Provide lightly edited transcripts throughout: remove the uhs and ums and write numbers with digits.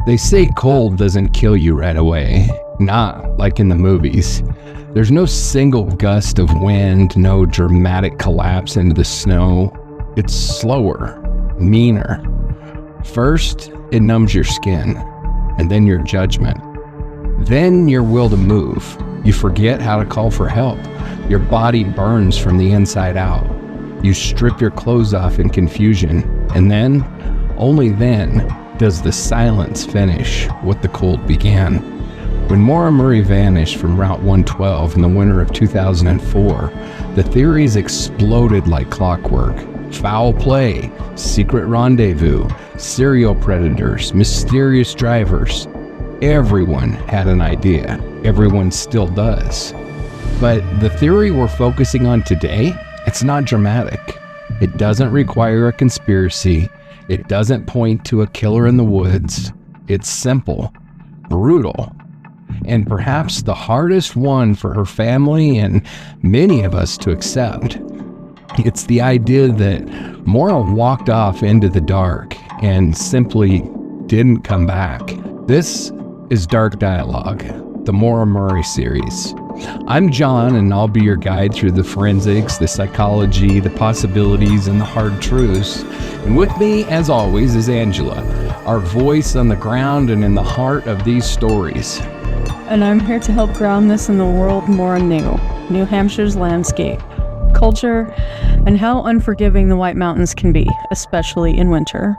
They say cold doesn't kill you right away, not like in the movies. There's no single gust of wind, no dramatic collapse into the snow. It's slower, meaner. First, it numbs your skin, and then your judgment. Then your will to move. You forget how to call for help. Your body burns from the inside out. You strip your clothes off in confusion, and then, only then, does the silence finish what the cold began. When Maura Murray vanished from Route 112 in the winter of 2004, the theories exploded like clockwork. Foul play, secret rendezvous, serial predators, mysterious drivers. Everyone had an idea. Everyone still does. But the theory we're focusing on today, it's not dramatic. It doesn't require a conspiracy. It doesn't point to a killer in the woods. It's simple, brutal, and perhaps the hardest one for her family and many of us to accept. It's the idea that Maura walked off into the dark and simply didn't come back. This is Dark Dialogue, the Maura Murray series. I'm John, and I'll be your guide through the forensics, the psychology, the possibilities, and the hard truths. And with me, as always, is Angela, our voice on the ground and in the heart of these stories. And I'm here to help ground this in the world Maura knew, New Hampshire's landscape, culture, and how unforgiving the White Mountains can be, especially in winter.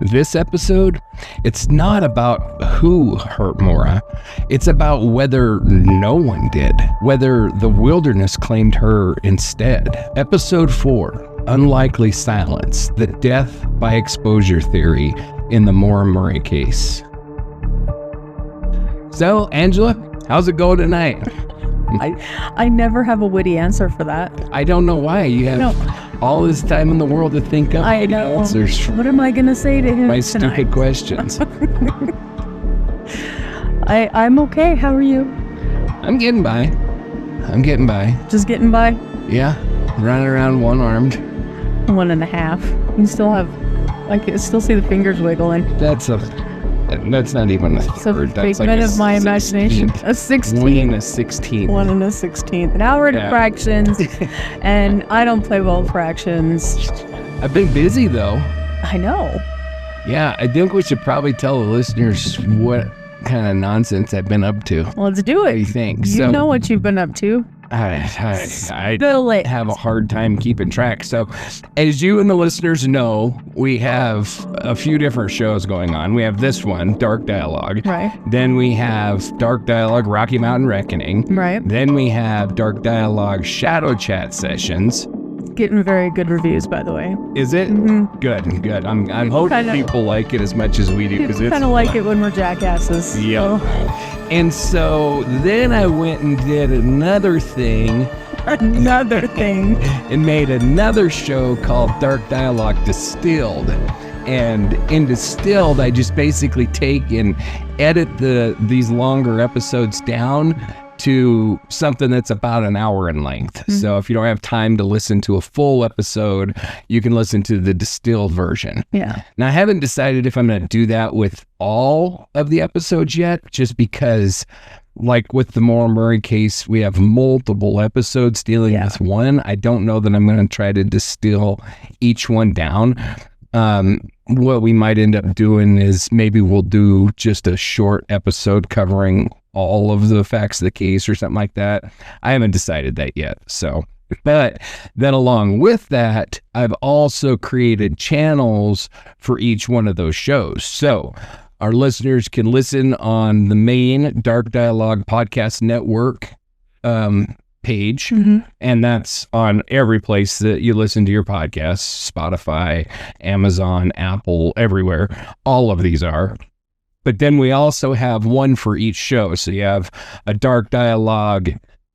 This episode, it's not about who hurt Maura. It's about whether no one did, whether the wilderness claimed her instead. Episode 4, Unlikely Silence, the death by exposure theory in the Maura Murray case. So, Angela, how's it going tonight? I never have a witty answer for that. I don't know why. You have all this time in the world to think up answers. What am I going to say to him My tonight? stupid questions. I'm okay. How are you? I'm getting by. Just getting by? Yeah, running around one-armed. 1.5. You still have, I can still see the fingers wiggling. That's not even a third. It's a figment of my imagination. A 16. 1 and a 16. 1 and a 16th. Now we're at fractions, and I don't play well with fractions. I've been busy, though. I know. Yeah, I think we should probably tell the listeners what kind of nonsense I've been up to. Let's do it. What do you think? You know what you've been up to. I Spill it. have a hard time keeping track. So, as you and the listeners know, we have a few different shows going on. We have this one, Dark Dialogue. Right. Then we have Dark Dialogue, Rocky Mountain Reckoning. Right. Then we have Dark Dialogue, Shadow Chat Sessions. Getting very good reviews, by the way. Is it? Mm-hmm. Good. I'm hoping people like it as much as we do. People kind of like it when we're jackasses. Yeah. So. And so then I went and did another thing. And made another show called Dark Dialogue Distilled. And in Distilled, I just basically take and edit these longer episodes down to something that's about an hour in length. Mm-hmm. So if you don't have time to listen to a full episode, you can listen to the distilled version. Yeah. Now, I haven't decided if I'm going to do that with all of the episodes yet, just because, like with the Maura Murray case, we have multiple episodes dealing with one. I don't know that I'm going to try to distill each one down. What we might end up doing is maybe we'll do just a short episode covering all of the facts of the case or something like that. I haven't decided that yet. So, but then along with that, I've also created channels for each one of those shows. So our listeners can listen on the main Dark Dialogue Podcast Network page, and that's on every place that you listen to your podcasts, Spotify, Amazon, Apple, everywhere. All of these are. But then we also have one for each show. So you have a Dark Dialogue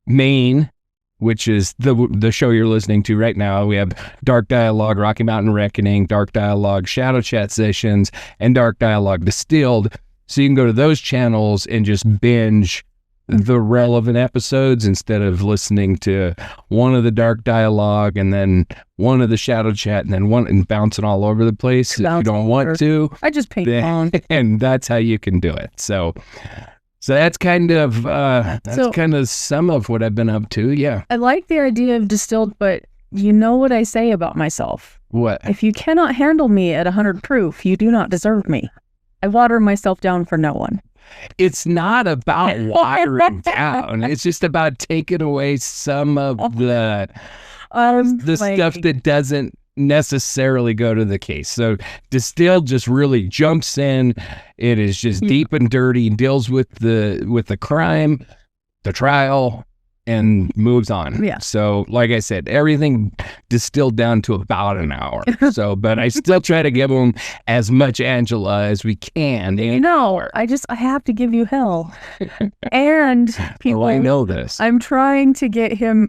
main, which is the show you're listening to right now. We have Dark Dialogue Rocky Mountain Reckoning, Dark Dialogue Shadow Chat Sessions, and Dark Dialogue Distilled. So you can go to those channels and just binge the relevant episodes instead of listening to one of the dark dialogue and then one of the shadow chat and then one and bouncing all over the place. If you don't want to, I just paint on. And that's how you can do it. So that's kind of some of what I've been up to. Yeah. I like the idea of distilled, but you know what I say about myself. What? If you cannot handle me at 100 proof, you do not deserve me. I water myself down for no one. It's not about watering down. It's just about taking away some of the stuff that doesn't necessarily go to the case. So distilled just really jumps in. It is just deep and dirty, deals with the crime, the trial, and moves on. Yeah. So like I said, everything distilled down to about an hour. So, but I still try to give them as much Angela as we can. No, I have to give you hell. And people, I know this. I'm trying to get him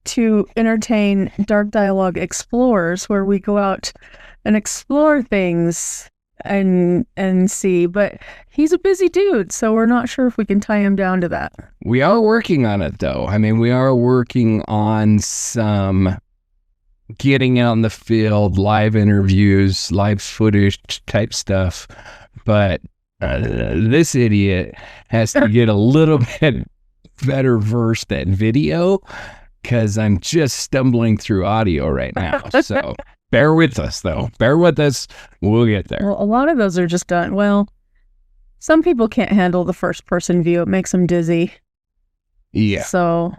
to entertain Dark Dialogue Explorers, where we go out and explore things and see, but he's a busy dude, so we're not sure if we can tie him down to that. We are working on it, though. I mean, we are working on some getting out in the field, live interviews, live footage type stuff, but this idiot has to get a little bit better versed at video because I'm just stumbling through audio right now. So bear with us, though. Bear with us. We'll get there. Well, a lot of those are just done. Well, some people can't handle the first-person view. It makes them dizzy. Yeah. So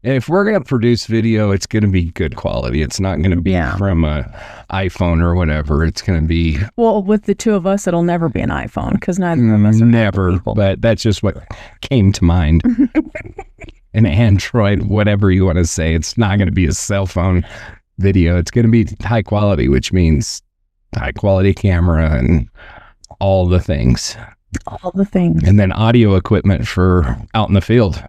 if we're going to produce video, it's going to be good quality. It's not going to be from a iPhone or whatever. It's going to be... Well, with the two of us, it'll never be an iPhone because neither of us are never, but that's just what came to mind. An Android, whatever you want to say. It's not going to be a cell phone video. It's going to be high quality, which means high quality camera and all the things. All the things. And then audio equipment for out in the field.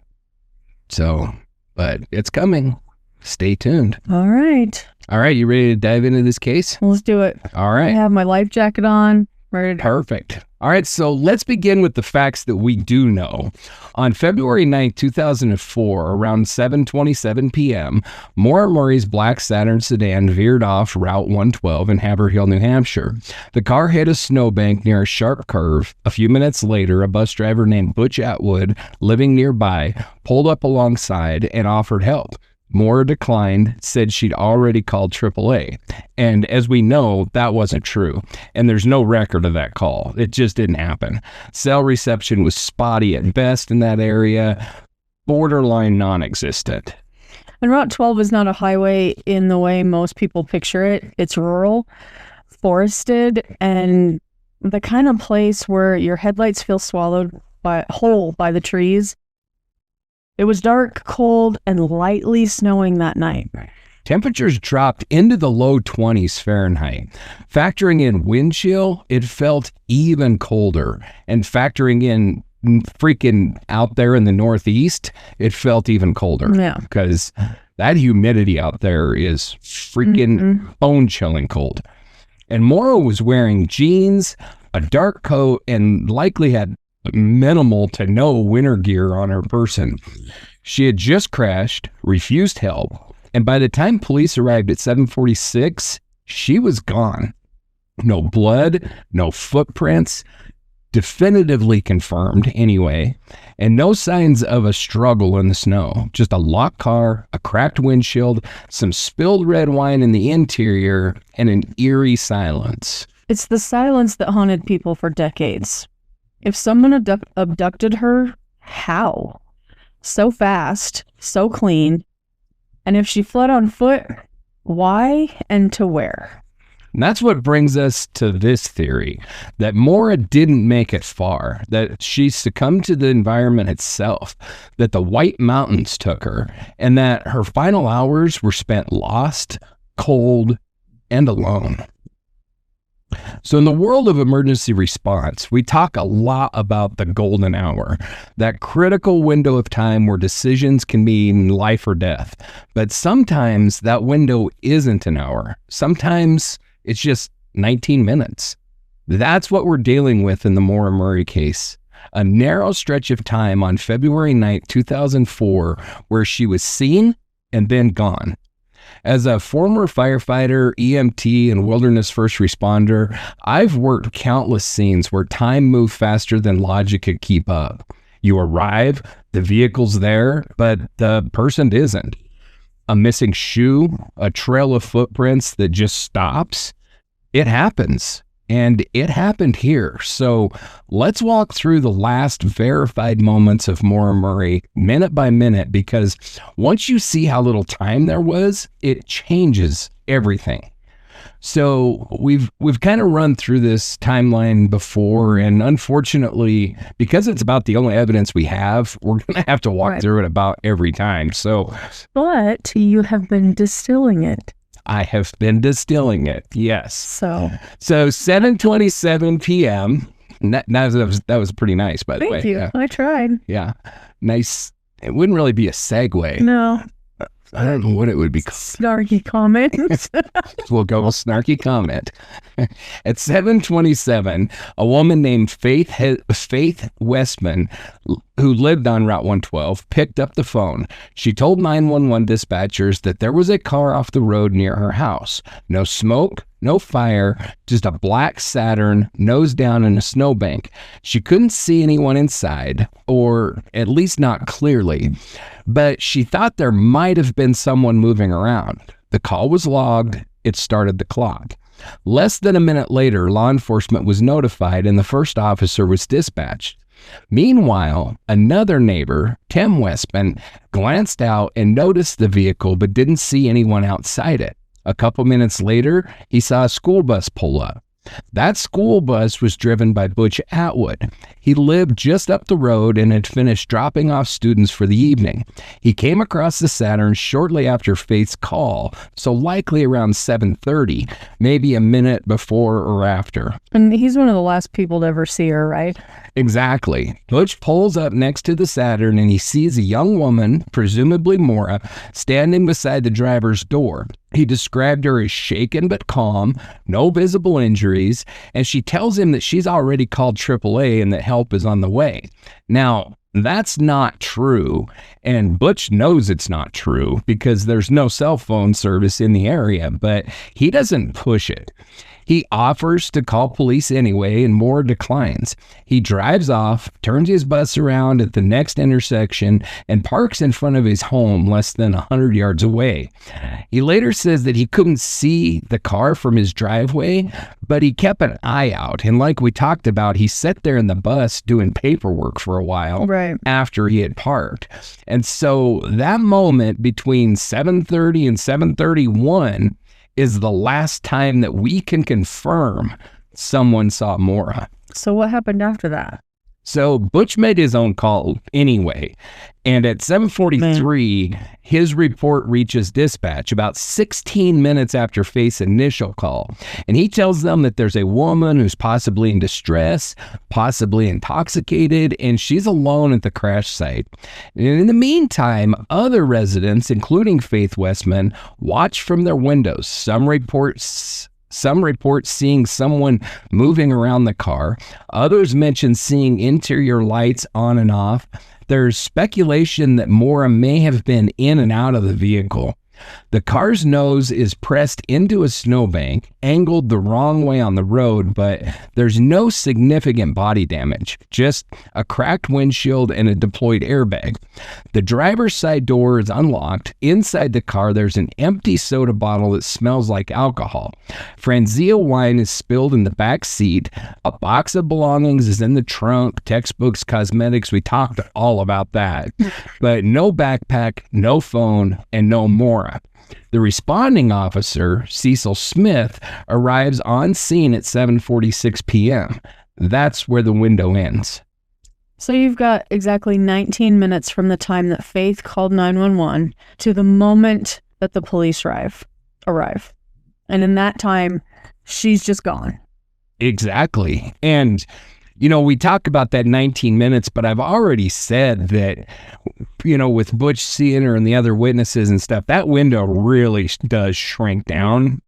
So, but it's coming. Stay tuned. All right. All right. You ready to dive into this case? Let's do it. All right. I have my life jacket on. Ready to... Perfect. All right. So let's begin with the facts that we do know. On February 9th, 2004, around 7:27 p.m., Maura Murray's black Saturn sedan veered off Route 112 in Haverhill, New Hampshire. The car hit a snowbank near a sharp curve. A few minutes later, a bus driver named Butch Atwood, living nearby, pulled up alongside and offered help. Maura declined, said she'd already called AAA. And as we know, that wasn't true. And there's no record of that call. It just didn't happen. Cell reception was spotty at best in that area, borderline non-existent. And Route 12 is not a highway in the way most people picture it. It's rural, forested, and the kind of place where your headlights feel swallowed whole by the trees. It was dark, cold, and lightly snowing that night. Temperatures dropped into the low 20s Fahrenheit. Factoring in wind chill, it felt even colder. And factoring in freaking out there in the Northeast, it felt even colder. Yeah. Because that humidity out there is freaking bone-chilling cold. And Maura was wearing jeans, a dark coat, and likely had minimal to no winter gear on her person. She had just crashed, refused help, and by the time police arrived at 7:46, she was gone. No blood, no footprints, definitively confirmed anyway, and no signs of a struggle in the snow. Just a locked car, a cracked windshield, some spilled red wine in the interior, and an eerie silence. It's the silence that haunted people for decades. If someone abducted her, how? So fast, so clean. And if she fled on foot, why and to where? And that's what brings us to this theory, that Maura didn't make it far, that she succumbed to the environment itself, that the White Mountains took her, and that her final hours were spent lost, cold, and alone. So in the world of emergency response, we talk a lot about the golden hour, that critical window of time where decisions can mean life or death. But sometimes that window isn't an hour. Sometimes it's just 19 minutes. That's what we're dealing with in the Maura Murray case. a narrow stretch of time on February 9th, 2004, where she was seen and then gone. As a former firefighter, EMT, and wilderness first responder, I've worked countless scenes where time moved faster than logic could keep up. You arrive, the vehicle's there, but the person isn't. A missing shoe, a trail of footprints that just stops. It happens. And it happened here. So let's walk through the last verified moments of Maura Murray minute by minute, because once you see how little time there was, it changes everything. So we've kind of run through this timeline before, and unfortunately, because it's about the only evidence we have, we're going to have to walk through it about every time. But you have been distilling it. I have been distilling it, yes. So 7:27 p.m. That was pretty nice, by the way. Thank you. Yeah. I tried. Yeah, nice. It wouldn't really be a segue. No. I don't know what it would be called. Snarky comments. We'll go with snarky comment. At 7:27, a woman named Faith Westman, who lived on Route 112, picked up the phone. She told 911 dispatchers that there was a car off the road near her house. No smoke, no fire, just a black Saturn nose down in a snowbank. She couldn't see anyone inside, or at least not clearly, but she thought there might have been someone moving around. The call was logged. It started the clock. Less than a minute later, law enforcement was notified and the first officer was dispatched. Meanwhile, another neighbor, Tim Westman, glanced out and noticed the vehicle but didn't see anyone outside it. A couple minutes later, he saw a school bus pull up. That school bus was driven by Butch Atwood. He lived just up the road and had finished dropping off students for the evening. He came across the Saturn shortly after Faith's call, so likely around 7:30, maybe a minute before or after. And he's one of the last people to ever see her, right? Exactly. Butch pulls up next to the Saturn and he sees a young woman, presumably Maura, standing beside the driver's door. He described her as shaken but calm, no visible injuries, and she tells him that she's already called AAA and that help is on the way. Now, that's not true, and Butch knows it's not true because there's no cell phone service in the area, but he doesn't push it. He offers to call police anyway, and Maura declines. He drives off, turns his bus around at the next intersection, and parks in front of his home less than 100 yards away. He later says that he couldn't see the car from his driveway, but he kept an eye out. And like we talked about, he sat there in the bus doing paperwork for a while after he had parked. And so that moment between 7:30 and 7:31 is the last time that we can confirm someone saw Maura. So what happened after that? So Butch made his own call anyway. And at 7:43, his report reaches dispatch about 16 minutes after Faith's initial call. And he tells them that there's a woman who's possibly in distress, possibly intoxicated, and she's alone at the crash site. And in the meantime, other residents, including Faith Westman, watch from their windows. Some report seeing someone moving around the car. Others mention seeing interior lights on and off. There's speculation that Maura may have been in and out of the vehicle. The car's nose is pressed into a snowbank, angled the wrong way on the road, but there's no significant body damage, just a cracked windshield and a deployed airbag. The driver's side door is unlocked. Inside the car, there's an empty soda bottle that smells like alcohol. Franzia wine is spilled in the back seat. A box of belongings is in the trunk, textbooks, cosmetics. We talked all about that. But no backpack, no phone, and no Maura. The responding officer, Cecil Smith, arrives on scene at 7:46 p.m. That's where the window ends. So you've got exactly 19 minutes from the time that Faith called 911 to the moment that the police arrive. And in that time, she's just gone. Exactly. And you know, we talk about that 19 minutes, but I've already said that, you know, with Butch seeing her and the other witnesses and stuff, that window really does shrink down.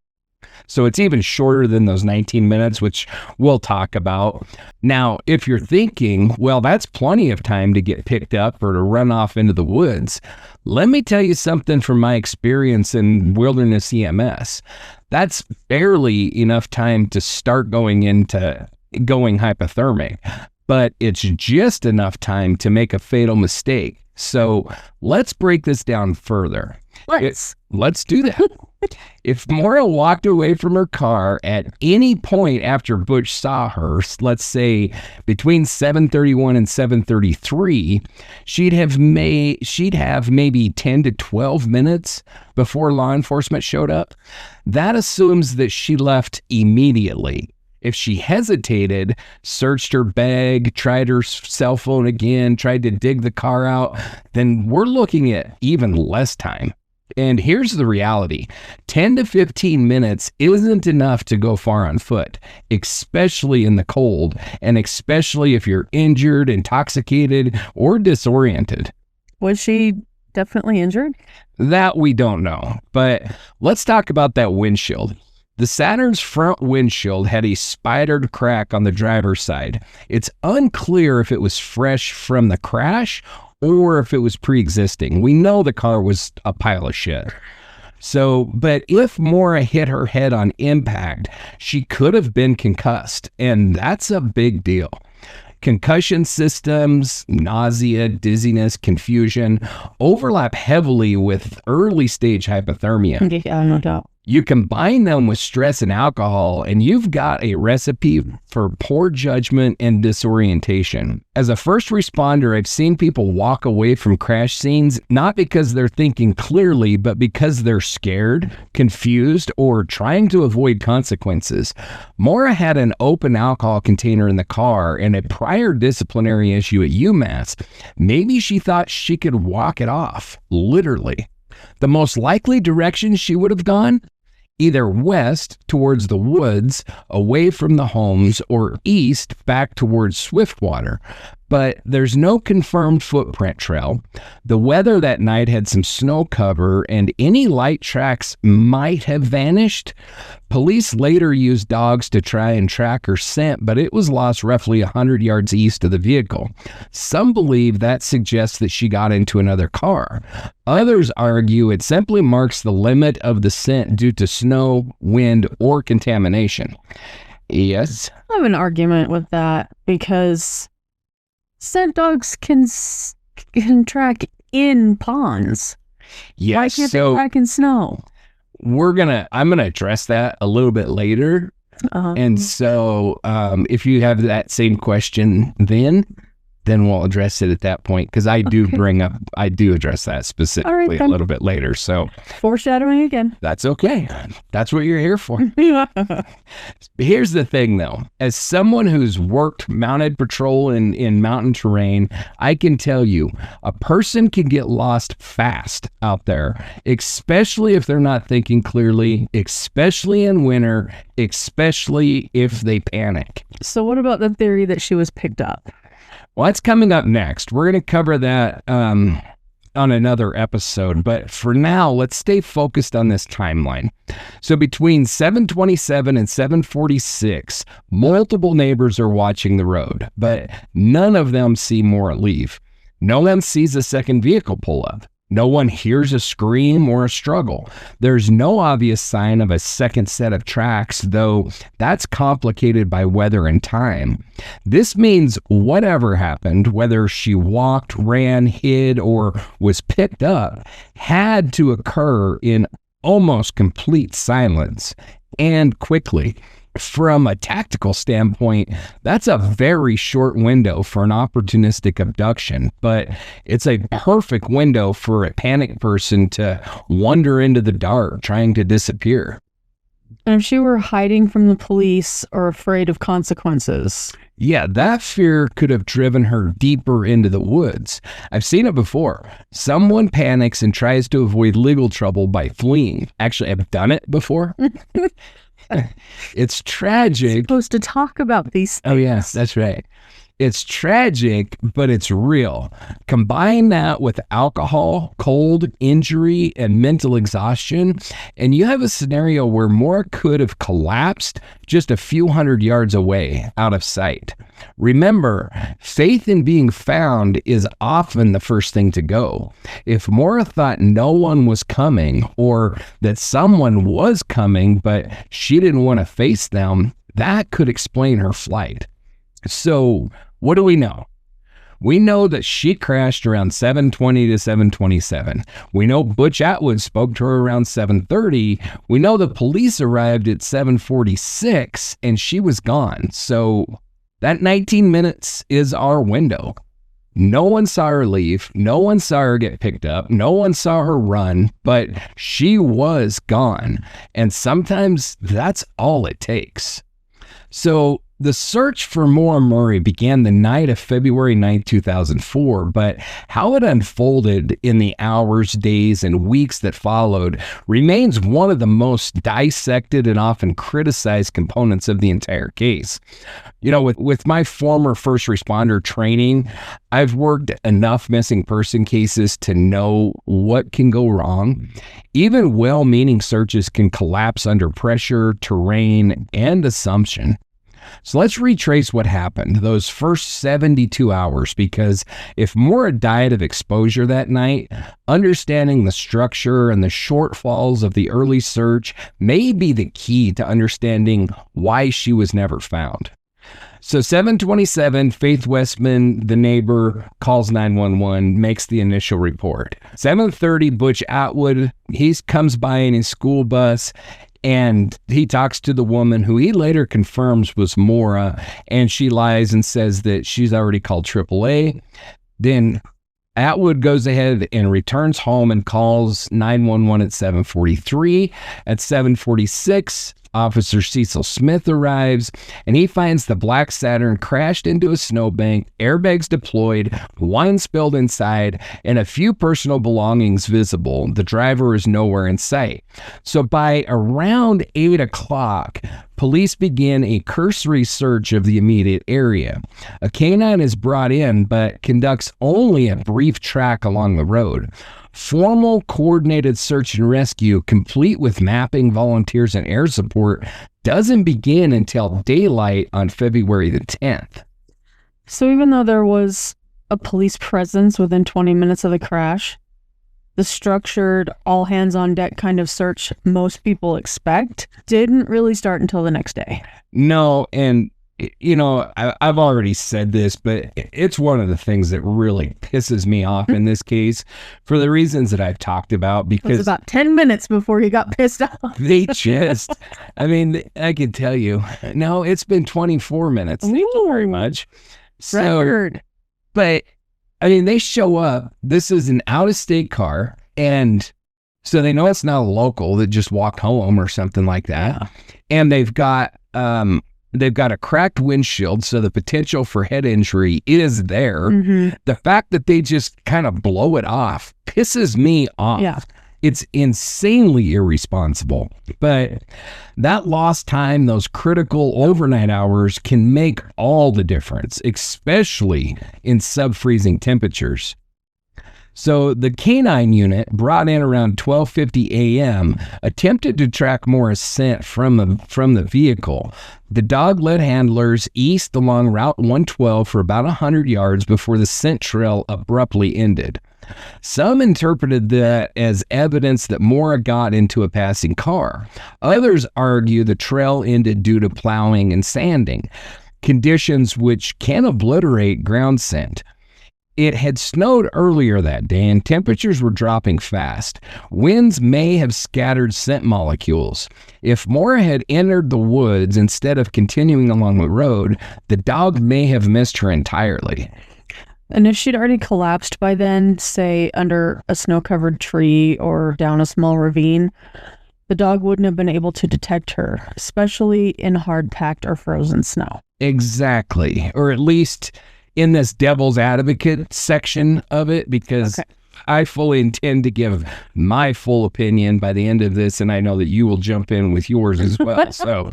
So it's even shorter than those 19 minutes, which we'll talk about. Now, if you're thinking, well, that's plenty of time to get picked up or to run off into the woods, let me tell you something from my experience in wilderness EMS. That's barely enough time to start going hypothermic, but it's just enough time to make a fatal mistake. So let's break this down further. Let's do that. If Maura walked away from her car at any point after Butch saw her, let's say between 7:31 and 7:33, she'd have maybe 10 to 12 minutes before law enforcement showed up. That assumes that she left immediately. If she hesitated, searched her bag, tried her cell phone again, tried to dig the car out, then we're looking at even less time. And here's the reality. 10 to 15 minutes isn't enough to go far on foot, especially in the cold, and especially if you're injured, intoxicated, or disoriented. Was she definitely injured? That we don't know, but let's talk about that windshield. The Saturn's front windshield had a spidered crack on the driver's side. It's unclear if it was fresh from the crash or if it was pre-existing. We know the car was a pile of shit. But if Maura hit her head on impact, she could have been concussed, and that's a big deal. Concussion systems, nausea, dizziness, confusion overlap heavily with early stage hypothermia. Yeah, no doubt. You combine them with stress and alcohol, and you've got a recipe for poor judgment and disorientation. As a first responder, I've seen people walk away from crash scenes not because they're thinking clearly, but because they're scared, confused, or trying to avoid consequences. Maura had an open alcohol container in the car and a prior disciplinary issue at UMass. Maybe she thought she could walk it off, literally. The most likely direction she would have gone? Either west towards the woods, away from the homes, or east back towards Swiftwater. But there's no confirmed footprint trail. The weather that night had some snow cover, and any light tracks might have vanished. Police later used dogs to try and track her scent, but it was lost roughly 100 yards east of the vehicle. Some believe that suggests that she got into another car. Others argue it simply marks the limit of the scent due to snow, wind, or contamination. Yes? I have an argument with that because scent dogs can track in ponds. Yes. Why can't they track in snow? I'm gonna address that a little bit later. And so if you have that same question then we'll address it at that point, because I do address that specifically a little bit later. So foreshadowing again. That's okay. That's what you're here for. Here's the thing though. As someone who's worked mounted patrol in mountain terrain, I can tell you a person can get lost fast out there, especially if they're not thinking clearly, especially in winter, especially if they panic. So what about the theory that she was picked up? Well, that's coming up next. We're going to cover that on another episode. But for now, let's stay focused on this timeline. So between 7:27 and 7:46, multiple neighbors are watching the road, but none of them see Maura leave. No one sees a second vehicle pull up. No one hears a scream or a struggle. There's no obvious sign of a second set of tracks, though that's complicated by weather and time. This means whatever happened, whether she walked, ran, hid, or was picked up, had to occur in almost complete silence and quickly. From a tactical standpoint, that's a very short window for an opportunistic abduction, but it's a perfect window for a panicked person to wander into the dark trying to disappear. And if she were hiding from the police or afraid of consequences? Yeah, that fear could have driven her deeper into the woods. I've seen it before. Someone panics and tries to avoid legal trouble by fleeing. Actually, I've done it before. It's tragic. We're supposed to talk about these things. Oh, yes, that's right. It's tragic, but it's real. Combine that with alcohol, cold, injury, and mental exhaustion, and you have a scenario where Maura could have collapsed just a few hundred yards away, out of sight. Remember, faith in being found is often the first thing to go. If Maura thought no one was coming, or that someone was coming, but she didn't want to face them, that could explain her flight. So, what do we know? We know that she crashed around 7:20 to 7:27. We know Butch Atwood spoke to her around 7:30. We know the police arrived at 7:46 and she was gone. So that 19 minutes is our window. No one saw her leave. No one saw her get picked up. No one saw her run, but she was gone. And sometimes that's all it takes. So the search for Maura Murray began the night of February 9, 2004, but how it unfolded in the hours, days, and weeks that followed remains one of the most dissected and often criticized components of the entire case. You know, with my former first responder training, I've worked enough missing person cases to know what can go wrong. Even well-meaning searches can collapse under pressure, terrain, and assumption. So let's retrace what happened those first 72 hours, because if Maura died of exposure that night, understanding the structure and the shortfalls of the early search may be the key to understanding why she was never found. So 7:27, Faith Westman, the neighbor, calls 911, makes the initial report. 7:30, Butch Atwood, he comes by in his school bus, and he talks to the woman who he later confirms was Maura, and she lies and says that she's already called AAA. Then Atwood goes ahead and returns home and calls 911 at 7:43. At 7:46, Officer Cecil Smith arrives, and he finds the black Saturn crashed into a snowbank, airbags deployed, wine spilled inside, and a few personal belongings visible. The driver is nowhere in sight. So by around 8 o'clock, police begin a cursory search of the immediate area. A canine is brought in, but conducts only a brief track along the road. Formal coordinated search and rescue, complete with mapping, volunteers, and air support, doesn't begin until daylight on February the 10th. So even though there was a police presence within 20 minutes of the crash, the structured, all-hands-on-deck kind of search most people expect didn't really start until the next day. No, and you know, I've already said this, but it's one of the things that really pisses me off in this case for the reasons that I've talked about. Because it was about 10 minutes before he got pissed off. They just, I mean, I can tell you, no, it's been 24 minutes. Thank you very much. Record. But, I mean, they show up. This is an out-of-state car, and so they know it's not a local that just walked home or something like that. Yeah. And they've got a cracked windshield, so the potential for head injury is there. Mm-hmm. The fact that they just kind of blow it off pisses me off. Yeah. It's insanely irresponsible. But that lost time, those critical overnight hours, can make all the difference, especially in sub-freezing temperatures. So the canine unit, brought in around 12:50 a.m., attempted to track Maura's scent from the vehicle. The dog led handlers east along Route 112 for about 100 yards before the scent trail abruptly ended. Some interpreted that as evidence that Maura got into a passing car. Others argue the trail ended due to plowing and sanding, conditions which can obliterate ground scent. It had snowed earlier that day, and temperatures were dropping fast. Winds may have scattered scent molecules. If Maura had entered the woods instead of continuing along the road, the dog may have missed her entirely. And if she'd already collapsed by then, say under a snow-covered tree or down a small ravine, the dog wouldn't have been able to detect her, especially in hard-packed or frozen snow. Exactly. Or at least in this devil's advocate section of it, because I fully intend to give my full opinion by the end of this, and I know that you will jump in with yours as well. So,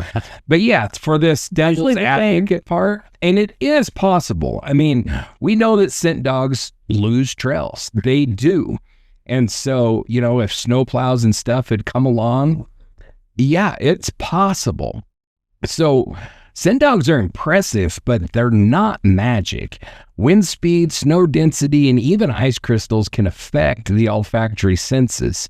but yeah, for this devil's advocate part, and it is possible. I mean, we know that scent dogs lose trails. They do. And so, you know, if snowplows and stuff had come along, yeah, it's possible. So scent dogs are impressive, but they're not magic. Wind speed, snow density, and even ice crystals can affect the olfactory senses.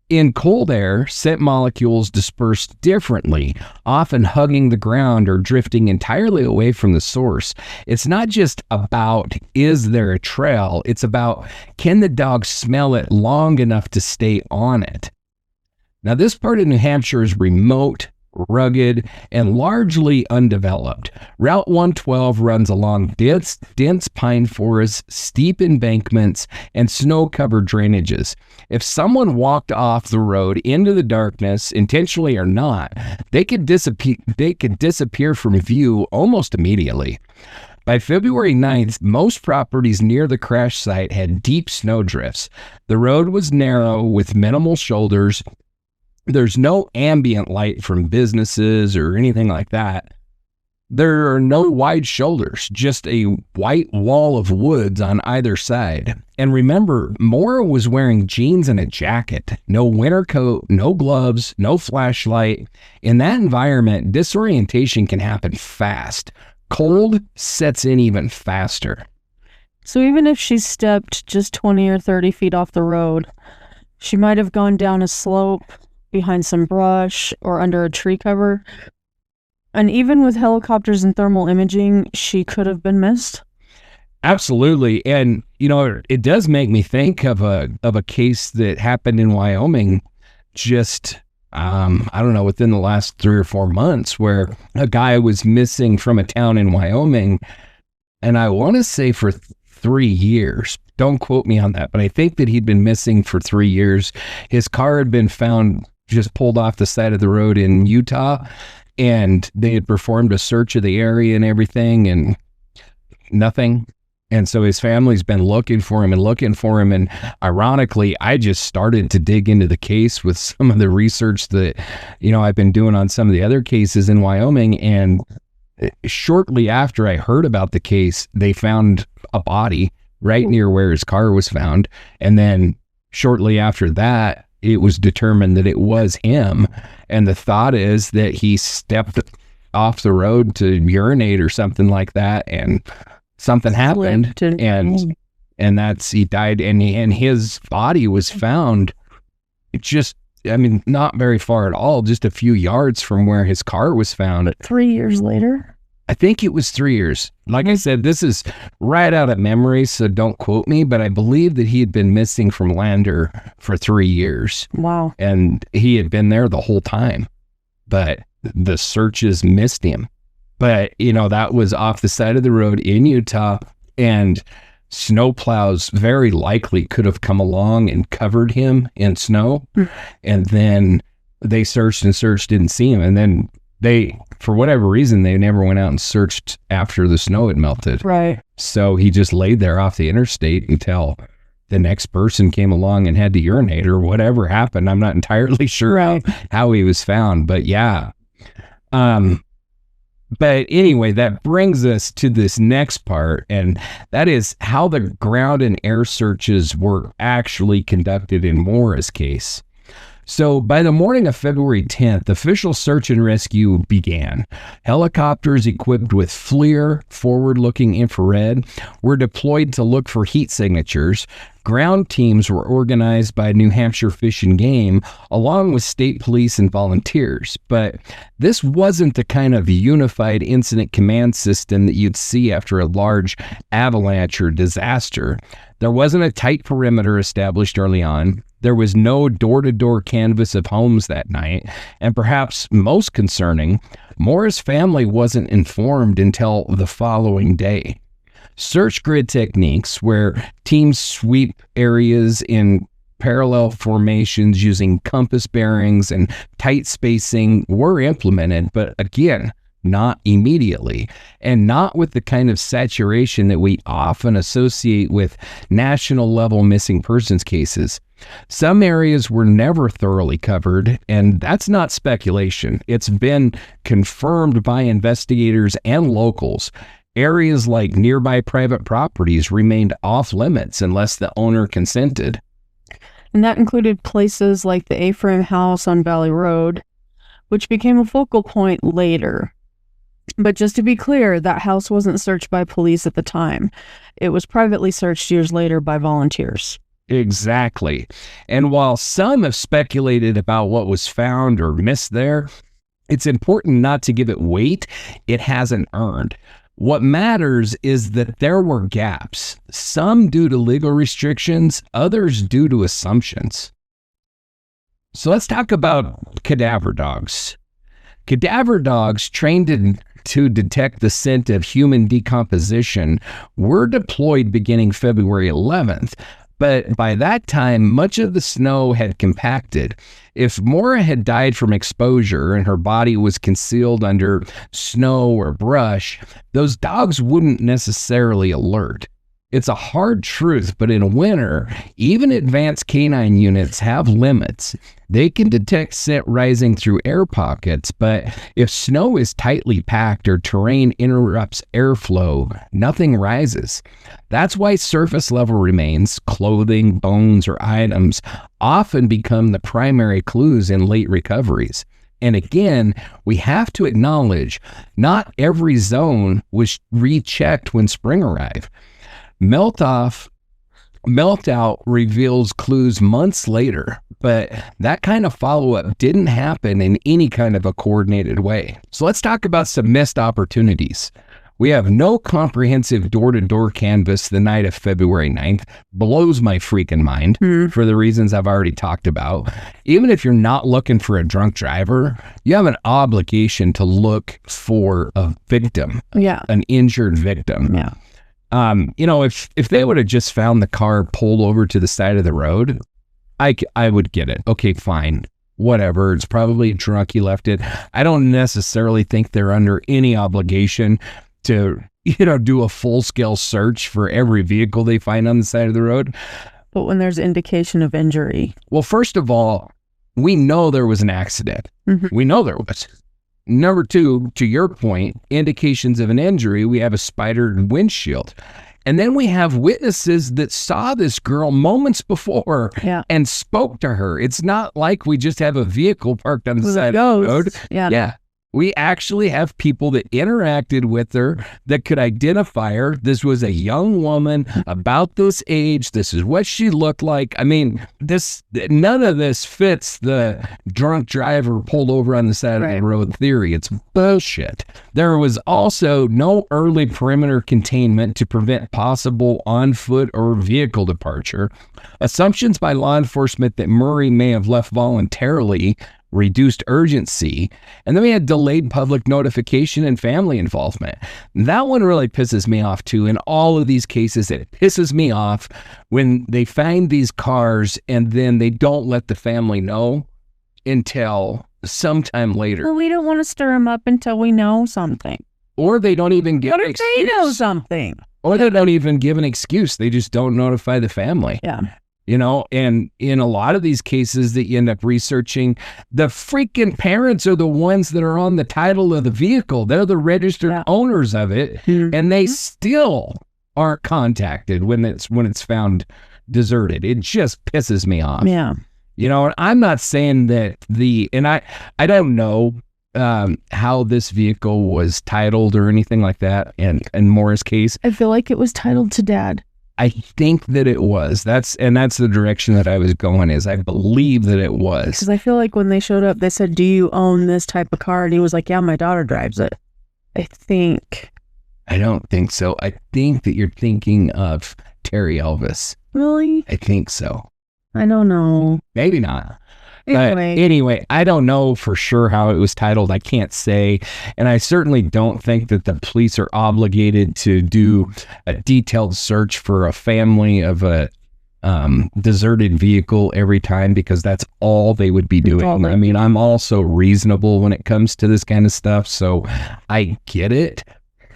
In cold air, scent molecules disperse differently, often hugging the ground or drifting entirely away from the source. It's not just about, is there a trail? It's about, can the dog smell it long enough to stay on it? Now, this part of New Hampshire is remote, rugged, and largely undeveloped. Route 112 runs along dense pine forests, steep embankments, and snow-covered drainages. If someone walked off the road into the darkness, intentionally or not, they could disappear from view almost immediately. By February 9th, most properties near the crash site had deep snow drifts. The road was narrow with minimal shoulders. There's no ambient light from businesses or anything like that. There are no wide shoulders, just a white wall of woods on either side. And remember, Maura was wearing jeans and a jacket. No winter coat, no gloves, no flashlight. In that environment, disorientation can happen fast. Cold sets in even faster. So even if she stepped just 20 or 30 feet off the road, she might have gone down a slope, behind some brush, or under a tree cover. And even with helicopters and thermal imaging, she could have been missed. Absolutely. And, you know, it does make me think of a case that happened in Wyoming just, I don't know, within the last 3 or 4 months, where a guy was missing from a town in Wyoming. And I want to say for 3 years. Don't quote me on that, but I think that he'd been missing for 3 years. His car had been found just pulled off the side of the road in Utah, and they had performed a search of the area and everything, and nothing. And so his family's been looking for him. And ironically, I just started to dig into the case with some of the research that, you know, I've been doing on some of the other cases in Wyoming. And shortly after I heard about the case, they found a body right near where his car was found. And then shortly after that, it was determined that it was him. And the thought is that he stepped off the road to urinate or something like that, and something happened, and that's, he died, and his body was found just, I mean, not very far at all, just a few yards from where his car was found. 3 years later? I think it was 3 years. Like I said, this is right out of memory, so don't quote me, but I believe that he had been missing from Lander for 3 years. Wow. And he had been there the whole time, but the searches missed him. But, you know, that was off the side of the road in Utah, and snowplows very likely could have come along and covered him in snow. And then they searched and searched, didn't see him. And then they, for whatever reason, they never went out and searched after the snow had melted. Right. So he just laid there off the interstate until the next person came along and had to urinate or whatever happened. I'm not entirely sure how he was found, but yeah. But anyway, that brings us to this next part, and that is how the ground and air searches were actually conducted in Maura's case. So by the morning of February 10th, official search and rescue began. Helicopters equipped with FLIR, forward-looking infrared, were deployed to look for heat signatures. Ground teams were organized by New Hampshire Fish and Game, along with state police and volunteers. But this wasn't the kind of unified incident command system that you'd see after a large avalanche or disaster. There wasn't a tight perimeter established early on. There was no door-to-door canvass of homes that night. And perhaps most concerning, Maura's family wasn't informed until the following day. Search grid techniques, where teams sweep areas in parallel formations using compass bearings and tight spacing, were implemented, but again, not immediately, and not with the kind of saturation that we often associate with national level missing persons cases. Some areas were never thoroughly covered, and that's not speculation. It's been confirmed by investigators and locals. Areas like nearby private properties remained off limits unless the owner consented. And that included places like the A-frame house on Valley Road, which became a focal point later. But just to be clear, that house wasn't searched by police at the time. It was privately searched years later by volunteers. Exactly. And while some have speculated about what was found or missed there, it's important not to give it weight it hasn't earned. What matters is that there were gaps, some due to legal restrictions, others due to assumptions. So let's talk about cadaver dogs. Cadaver dogs trained to detect the scent of human decomposition were deployed beginning February 11th. But by that time, much of the snow had compacted. If Maura had died from exposure and her body was concealed under snow or brush, those dogs wouldn't necessarily alert. It's a hard truth, but in winter, even advanced canine units have limits. They can detect scent rising through air pockets, but if snow is tightly packed or terrain interrupts airflow, nothing rises. That's why surface level remains, clothing, bones, or items often become the primary clues in late recoveries. And again, we have to acknowledge not every zone was rechecked when spring arrived. Meltout reveals clues months later, but that kind of follow-up didn't happen in any kind of a coordinated way. So let's talk about some missed opportunities. We have no comprehensive door-to-door canvass the night of February 9th. Blows my freaking mind for the reasons I've already talked about. Even if you're not looking for a drunk driver, you have an obligation to look for a victim, an injured victim. Yeah. If they would have just found the car pulled over to the side of the road, I would get it. Okay, fine. Whatever. It's probably drunk. He left it. I don't necessarily think they're under any obligation to, do a full-scale search for every vehicle they find on the side of the road. But when there's indication of injury. Well, first of all, we know there was an accident. We know there was. Number two, to your point, indications of an injury, we have a spidered windshield. And then we have witnesses that saw this girl moments before and spoke to her. It's not like we just have a vehicle parked on the side of the road. Yeah. We actually have people that interacted with her that could identify her. This was a young woman about this age. This is what she looked like. I mean, none of this fits the drunk driver pulled over on the side of the road theory. It's bullshit. There was also no early perimeter containment to prevent possible on-foot or vehicle departure. Assumptions by law enforcement that Murray may have left voluntarily reduced urgency, and then we had delayed public notification and family involvement. That one really pisses me off too. In all of these cases, it pisses me off when they find these cars and then they don't let the family know until sometime later. Well, we don't want to stir them up until we know something. Or they don't even give an excuse. They know something. Or they don't even give an excuse. They just don't notify the family. Yeah. And in a lot of these cases that you end up researching, the freaking parents are the ones that are on the title of the vehicle. They're the registered owners of it, and they still aren't contacted when it's found deserted. It just pisses me off. Yeah. And I'm not saying that I don't know how this vehicle was titled or anything like that in Maura's case. I feel like it was titled to Dad. I think that it was. That's the direction that I was going is I believe that it was. Because I feel like when they showed up, they said, "Do you own this type of car?" And he was like, "Yeah, my daughter drives it." I don't think so. I think that you're thinking of Terry Elvis. Really? I think so. I don't know. Maybe not. Anyway, I don't know for sure how it was titled. I can't say. And I certainly don't think that the police are obligated to do a detailed search for a family of a deserted vehicle every time because that's all they would be doing. I mean, I'm also reasonable when it comes to this kind of stuff, so I get it.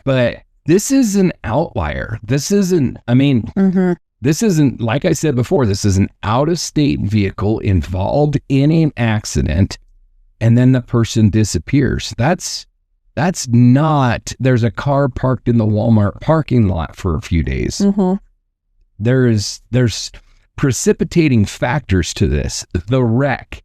But this is an outlier. This isn't, I mean, this isn't, like I said before, this is an out-of-state vehicle involved in an accident, and then the person disappears. That's not, there's a car parked in the Walmart parking lot for a few days. There's precipitating factors to this, the wreck.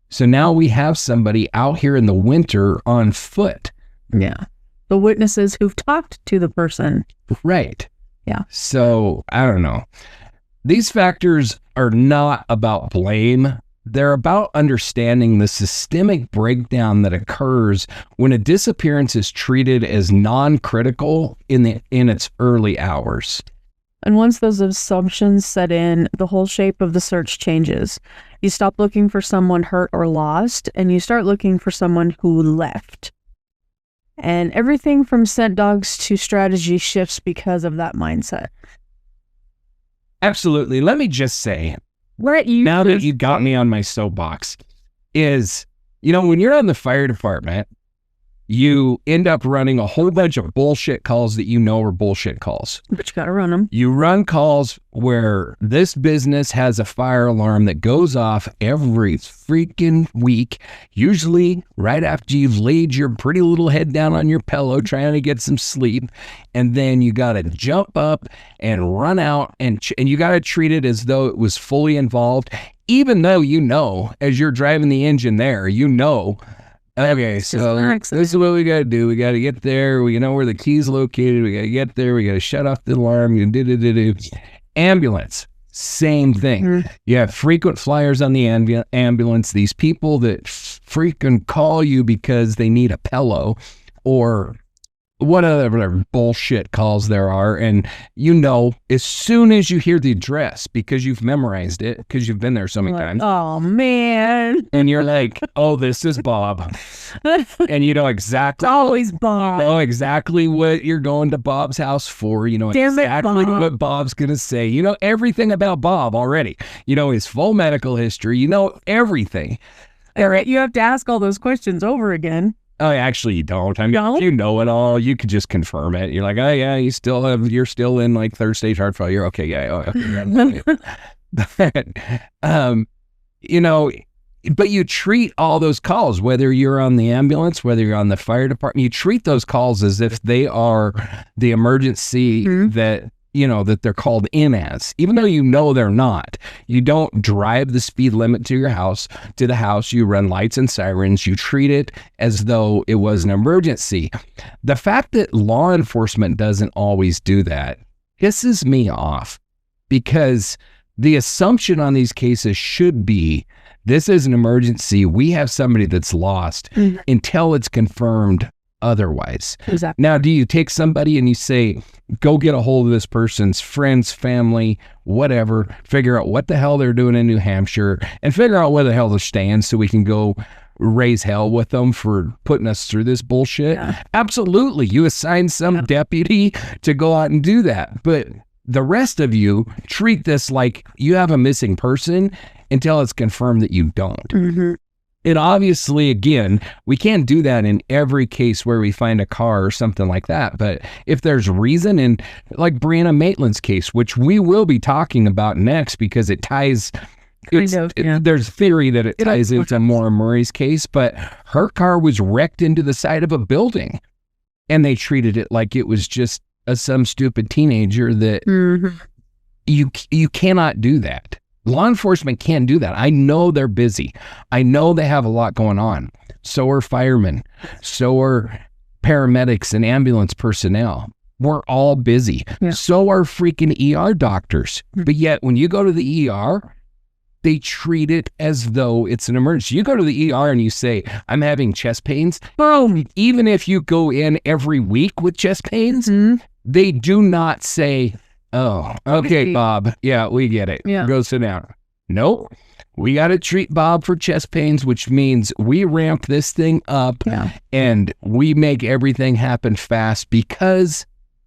So now we have somebody out here in the winter on foot. Yeah. The witnesses who've talked to the person. Right. Yeah. So I don't know. These factors are not about blame. They're about understanding the systemic breakdown that occurs when a disappearance is treated as non-critical in its early hours. And once those assumptions set in, the whole shape of the search changes. You stop looking for someone hurt or lost, and you start looking for someone who left. And everything from scent dogs to strategy shifts because of that mindset. Absolutely. Let me just say, now that you got me on my soapbox, is, when you're on the fire department, you end up running a whole bunch of bullshit calls that are bullshit calls. But you got to run them. You run calls where this business has a fire alarm that goes off every freaking week, usually right after you've laid your pretty little head down on your pillow trying to get some sleep. And then you got to jump up and run out and you got to treat it as though it was fully involved, even though, as you're driving the engine there, okay, so this is what we got to do. We got to get there. We know where the key's located. We got to get there. We got to shut off the alarm. Ambulance, same thing. You have frequent flyers on the ambulance. These people that freaking call you because they need a pillow or whatever bullshit calls there are. And as soon as you hear the address, because you've memorized it, because you've been there so many times. Oh, man. And you're like, oh, this is Bob. And you know exactly. It's always Bob. Know exactly what you're going to Bob's house for. You know exactly what Bob's going to say. You know everything about Bob already. You know his full medical history. You know everything. You have to ask all those questions over again. Oh, actually, you don't. I mean, you know it all. You could just confirm it. You're like, oh yeah, you're still in like third stage heart failure. Okay, yeah. Oh, okay. But you treat all those calls, whether you're on the ambulance, whether you're on the fire department, you treat those calls as if they are the emergency that they're called in as, even though they're not. You don't drive the speed limit to the house. You run lights and sirens. You treat it as though it was an emergency. The fact that law enforcement doesn't always do that pisses me off, because the assumption on these cases should be, this is an emergency. We have somebody that's lost until it's confirmed otherwise. Exactly. Now, do you take somebody and you say, go get a hold of this person's friends, family, whatever, figure out what the hell they're doing in New Hampshire, and figure out where the hell they're staying so we can go raise hell with them for putting us through this bullshit? Yeah. Absolutely. You assign some deputy to go out and do that. But the rest of you treat this like you have a missing person until it's confirmed that you don't. And obviously, again, we can't do that in every case where we find a car or something like that. But if there's reason, and like Brianna Maitland's case, which we will be talking about next, because it ties, there's theory that it ties into Maura Murray's case, but her car was wrecked into the side of a building, and they treated it like it was just some stupid teenager that you cannot do that. Law enforcement can't do that. I know they're busy. I know they have a lot going on. So are firemen. So are paramedics and ambulance personnel. We're all busy. Yeah. So are freaking ER doctors. But yet when you go to the ER, they treat it as though it's an emergency. You go to the ER and you say, I'm having chest pains. Boom. Even if you go in every week with chest pains, they do not say, oh, okay, Bob. Yeah, we get it. Yeah. Go sit down. Nope. We got to treat Bob for chest pains, which means we ramp this thing up and we make everything happen fast, because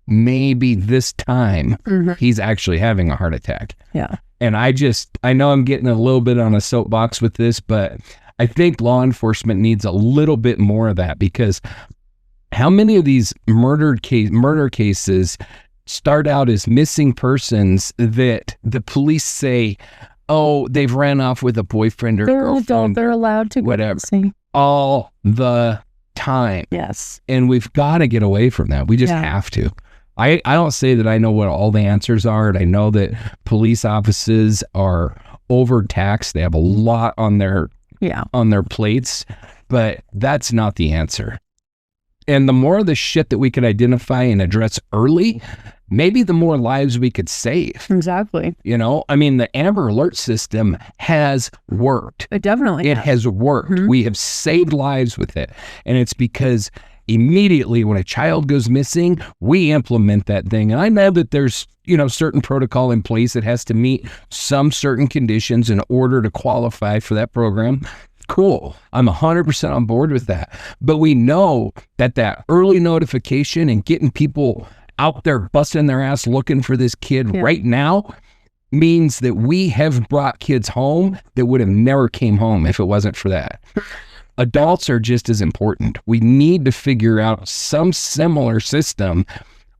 maybe this time he's actually having a heart attack. Yeah. And I know I'm getting a little bit on a soapbox with this, but I think law enforcement needs a little bit more of that, because how many of these murder cases start out as missing persons that the police say, oh, they've ran off with a boyfriend or girlfriend. They're allowed to whatever. Go all the time. Yes. And we've got to get away from that. We just have to. I don't say that I know what all the answers are, and I know that police offices are overtaxed. They have a lot on their plates, but that's not the answer. And the more of the shit that we could identify and address early, maybe the more lives we could save. Exactly. You know, I mean, the Amber Alert system has worked. It definitely has worked. Mm-hmm. We have saved lives with it. And it's because immediately when a child goes missing, we implement that thing. And I know that there's, certain protocol in place that has to meet some certain conditions in order to qualify for that program. Cool. I'm 100% on board with that. But we know that early notification and getting people out there busting their ass looking for this kid right now means that we have brought kids home that would have never came home if it wasn't for that. Adults are just as important. We need to figure out some similar system.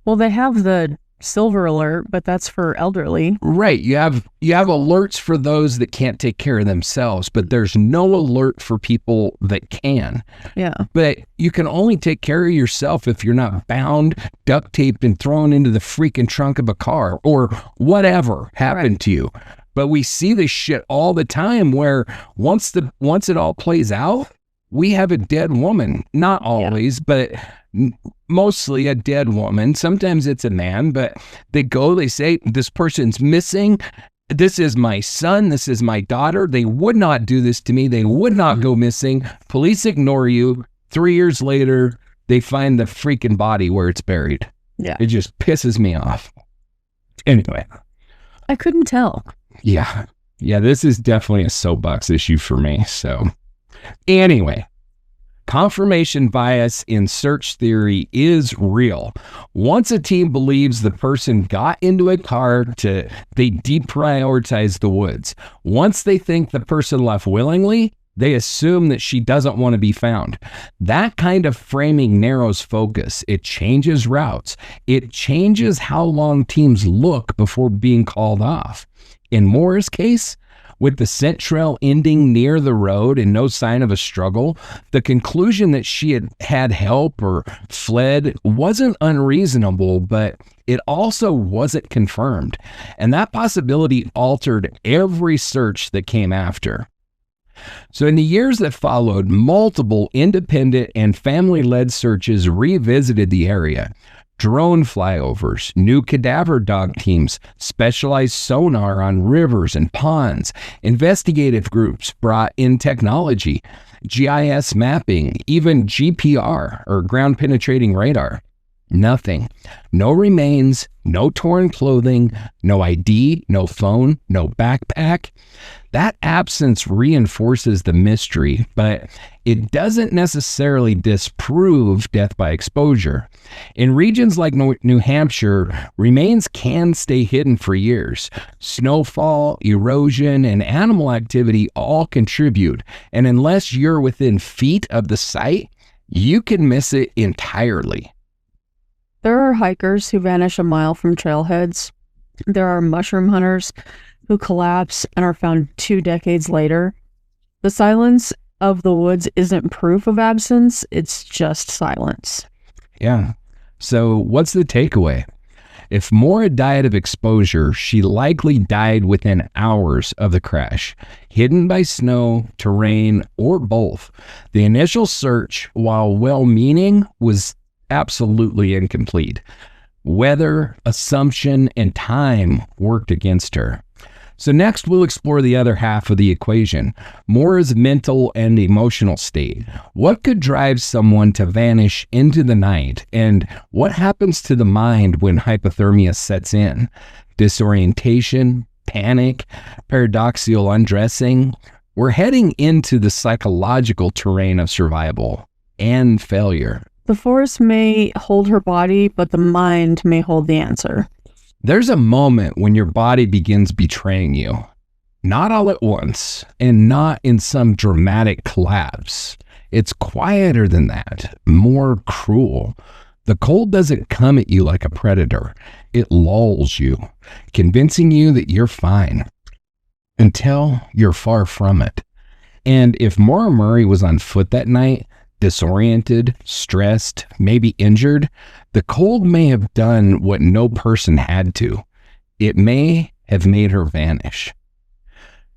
Well, they have the Silver Alert, but that's for elderly. Right. You have alerts for those that can't take care of themselves, but there's no alert for people that can. Yeah. But you can only take care of yourself if you're not bound, duct taped, and thrown into the freaking trunk of a car or whatever happened to you. But we see this shit all the time where once it all plays out, we have a dead woman. Not always, but mostly a dead woman. Sometimes it's a man, but they say, this person's missing. This is my son. This is my daughter. They would not do this to me. They would not go missing. Police ignore you. 3 years later, they find the freaking body where it's buried. Yeah. It just pisses me off. Anyway. I couldn't tell. Yeah. Yeah, this is definitely a soapbox issue for me. So anyway, confirmation bias in search theory is real. Once a team believes the person got into a car, they deprioritize the woods. Once they think the person left willingly, they assume that she doesn't want to be found. That kind of framing narrows focus. It changes routes. It changes how long teams look before being called off. In Maura's case, with the scent trail ending near the road and no sign of a struggle, the conclusion that she had help or fled wasn't unreasonable, but it also wasn't confirmed. And that possibility altered every search that came after. So in the years that followed, multiple independent and family-led searches revisited the area. Drone flyovers, new cadaver dog teams, specialized sonar on rivers and ponds, investigative groups brought in technology, GIS mapping, even GPR or ground penetrating radar. Nothing. No remains, no torn clothing, no ID, no phone, no backpack. That absence reinforces the mystery, but it doesn't necessarily disprove death by exposure. In regions like New Hampshire, remains can stay hidden for years. Snowfall, erosion, and animal activity all contribute, and unless you're within feet of the site, you can miss it entirely. There are hikers who vanish a mile from trailheads. There are mushroom hunters who collapse and are found 2 decades later. The silence of the woods isn't proof of absence, it's just silence. Yeah. So what's the takeaway? If Maura died of exposure, she likely died within hours of the crash, hidden by snow, terrain, or both. The initial search, while well-meaning, was absolutely incomplete. Weather, assumption, and time worked against her. So next, we'll explore the other half of the equation, Maura's mental and emotional state. What could drive someone to vanish into the night, and what happens to the mind when hypothermia sets in? Disorientation, panic, paradoxical undressing. We're heading into the psychological terrain of survival and failure. The forest may hold her body, but the mind may hold the answer. There's a moment when your body begins betraying you. Not all at once, and not in some dramatic collapse. It's quieter than that, more cruel. The cold doesn't come at you like a predator. It lulls you, convincing you that you're fine, until you're far from it. And if Maura Murray was on foot that night, disoriented, stressed, maybe injured, the cold may have done what no person had to. It may have made her vanish.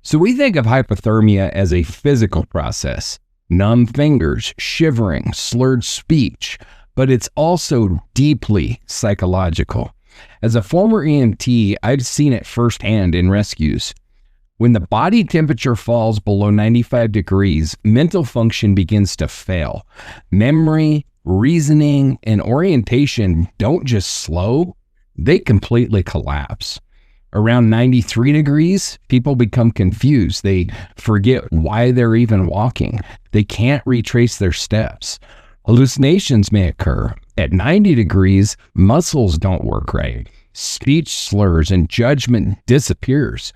So we think of hypothermia as a physical process, numb fingers, shivering, slurred speech, but it's also deeply psychological. As a former EMT, I've seen it firsthand in rescues. When the body temperature falls below 95 degrees, mental function begins to fail. Memory, reasoning, and orientation don't just slow, they completely collapse. Around 93 degrees, people become confused. They forget why they're even walking. They can't retrace their steps. Hallucinations may occur. At 90 degrees, muscles don't work right. Speech slurs and judgment disappears.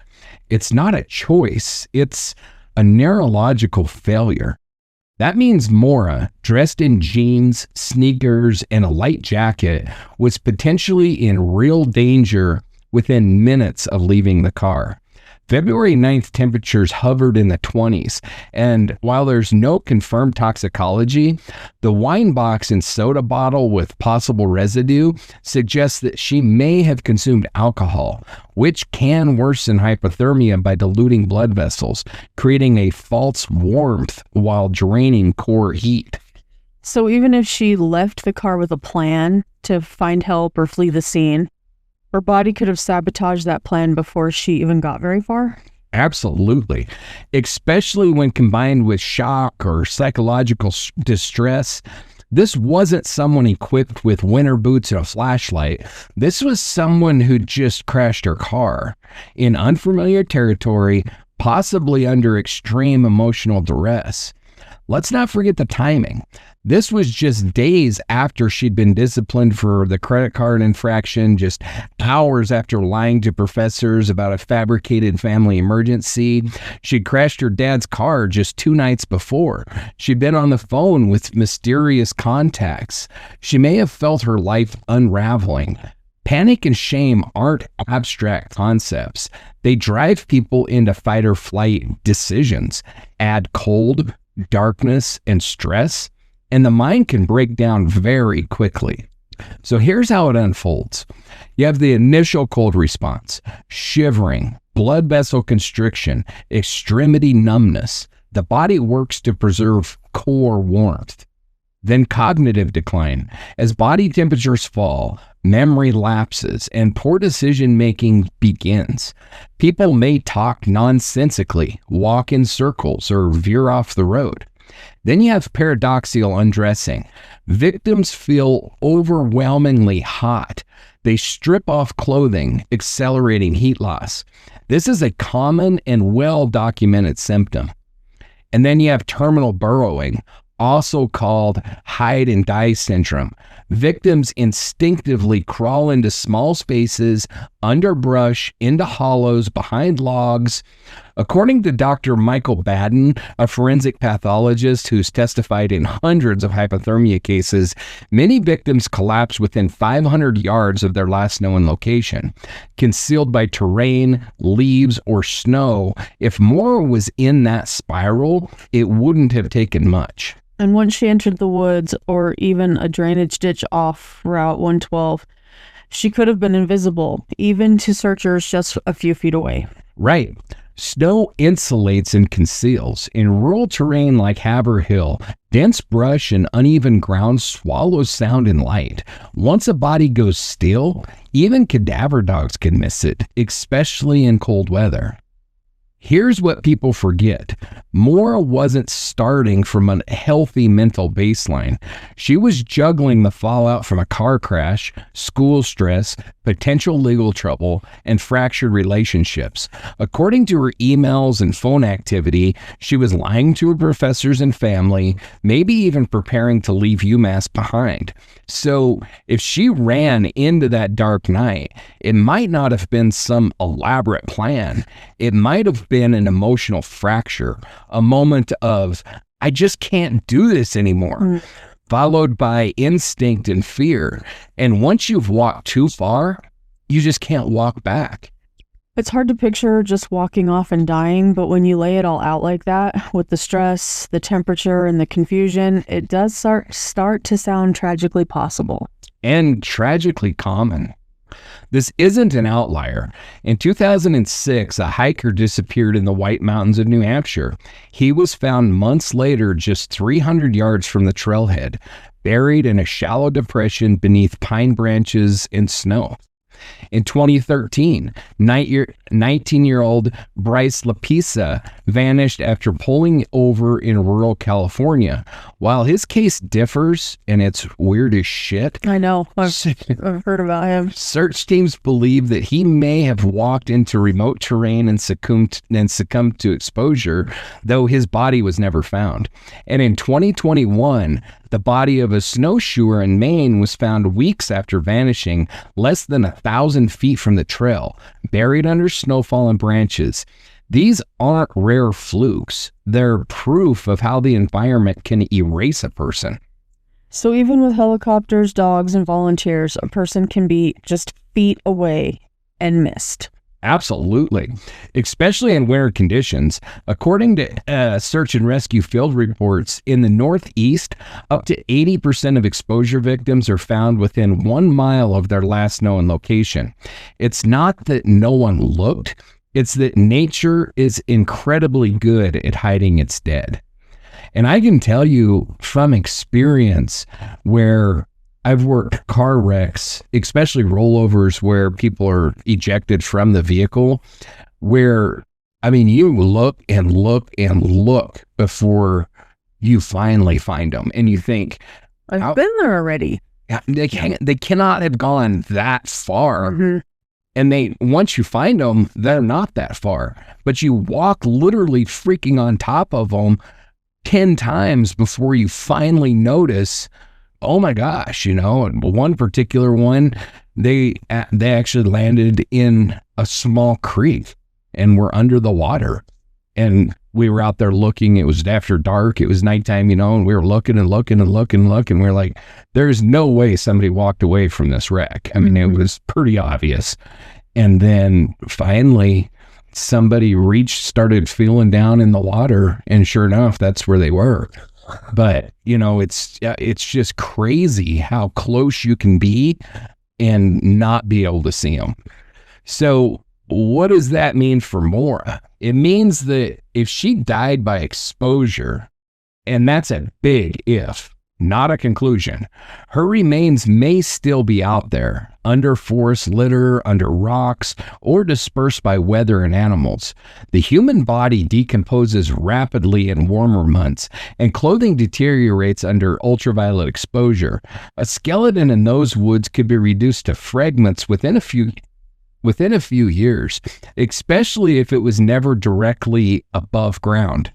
It's not a choice. It's a neurological failure. That means Maura, dressed in jeans, sneakers, and a light jacket, was potentially in real danger within minutes of leaving the car. February 9th temperatures hovered in the 20s, and while there's no confirmed toxicology, the wine box and soda bottle with possible residue suggests that she may have consumed alcohol, which can worsen hypothermia by diluting blood vessels, creating a false warmth while draining core heat. So even if she left the car with a plan to find help or flee the scene, her body could have sabotaged that plan before she even got very far? Absolutely. Especially when combined with shock or psychological distress. This wasn't someone equipped with winter boots and a flashlight. This was someone who just crashed her car in unfamiliar territory, possibly under extreme emotional duress. Let's not forget the timing. This was just days after she'd been disciplined for the credit card infraction, just hours after lying to professors about a fabricated family emergency. She'd crashed her dad's car just 2 nights before. She'd been on the phone with mysterious contacts. She may have felt her life unraveling. Panic and shame aren't abstract concepts. They drive people into fight or flight decisions. Add cold, darkness, and stress, and the mind can break down very quickly. So here's how it unfolds. You have the initial cold response, shivering, blood vessel constriction, extremity numbness. The body works to preserve core warmth. Then cognitive decline. As body temperatures fall, memory lapses, and poor decision-making begins. People may talk nonsensically, walk in circles, or veer off the road. Then you have paradoxical undressing. Victims feel overwhelmingly hot. They strip off clothing, accelerating heat loss. This is a common and well-documented symptom. And then you have terminal burrowing, also called hide and die syndrome. Victims instinctively crawl into small spaces, under brush, into hollows, behind logs. According to Dr. Michael Baden, a forensic pathologist who's testified in hundreds of hypothermia cases, many victims collapse within 500 yards of their last known location, concealed by terrain, leaves, or snow. If Maura was in that spiral, it wouldn't have taken much. And once she entered the woods or even a drainage ditch off Route 112, she could have been invisible, even to searchers just a few feet away. Right. Snow insulates and conceals. In rural terrain like Haverhill, dense brush and uneven ground swallows sound and light. Once a body goes still, even cadaver dogs can miss it, especially in cold weather. Here's what people forget. Maura wasn't starting from a healthy mental baseline. She was juggling the fallout from a car crash, school stress, potential legal trouble, and fractured relationships. According to her emails and phone activity, she was lying to her professors and family, maybe even preparing to leave UMass behind. So if she ran into that dark night, it might not have been some elaborate plan. It might have been an emotional fracture, a moment of, I just can't do this anymore, followed by instinct and fear. And once you've walked too far, you just can't walk back. It's hard to picture just walking off and dying, but when you lay it all out like that, with the stress, the temperature, and the confusion, it does start to sound tragically possible. And tragically common. This isn't an outlier. In 2006, a hiker disappeared in the White Mountains of New Hampshire. He was found months later, just 300 yards from the trailhead, buried in a shallow depression beneath pine branches and snow. In 2013, 19-year-old Bryce Lapisa vanished after pulling over in rural California. While his case differs, and it's weird as shit. I know. I've heard about him. Search teams believe that he may have walked into remote terrain and succumbed to exposure, though his body was never found. And in 2021, the body of a snowshoer in Maine was found weeks after vanishing, less than 1,000 feet from the trail, buried under snowfall and branches. These aren't rare flukes. They're proof of how the environment can erase a person. So even with helicopters, dogs, and volunteers, a person can be just feet away and missed. Absolutely, especially in winter conditions. According to search and rescue field reports, in the Northeast, up to 80% of exposure victims are found within 1 mile of their last known location. It's not that no one looked, it's that nature is incredibly good at hiding its dead. And I can tell you from experience where I've worked car wrecks, especially rollovers where people are ejected from the vehicle, where, I mean, you look and look and look before you finally find them. And you think, I've been there already. They cannot have gone that far. Mm-hmm. And once you find them, they're not that far. But you walk literally freaking on top of them 10 times before you finally notice, oh my gosh, one particular one, they actually landed in a small creek and were under the water. And we were out there looking. It was after dark. It was nighttime, and we were looking and looking and looking and looking. We're like, there's no way somebody walked away from this wreck. I mean, it was pretty obvious. And then finally, somebody started feeling down in the water, and sure enough, that's where they were. But, it's just crazy how close you can be and not be able to see them. So what does that mean for Maura? It means that if she died by exposure, and that's a big if, not a conclusion, her remains may still be out there, under forest litter, under rocks, or dispersed by weather and animals. The human body decomposes rapidly in warmer months, and clothing deteriorates under ultraviolet exposure. A skeleton in those woods could be reduced to fragments within a few years, especially if it was never directly above ground.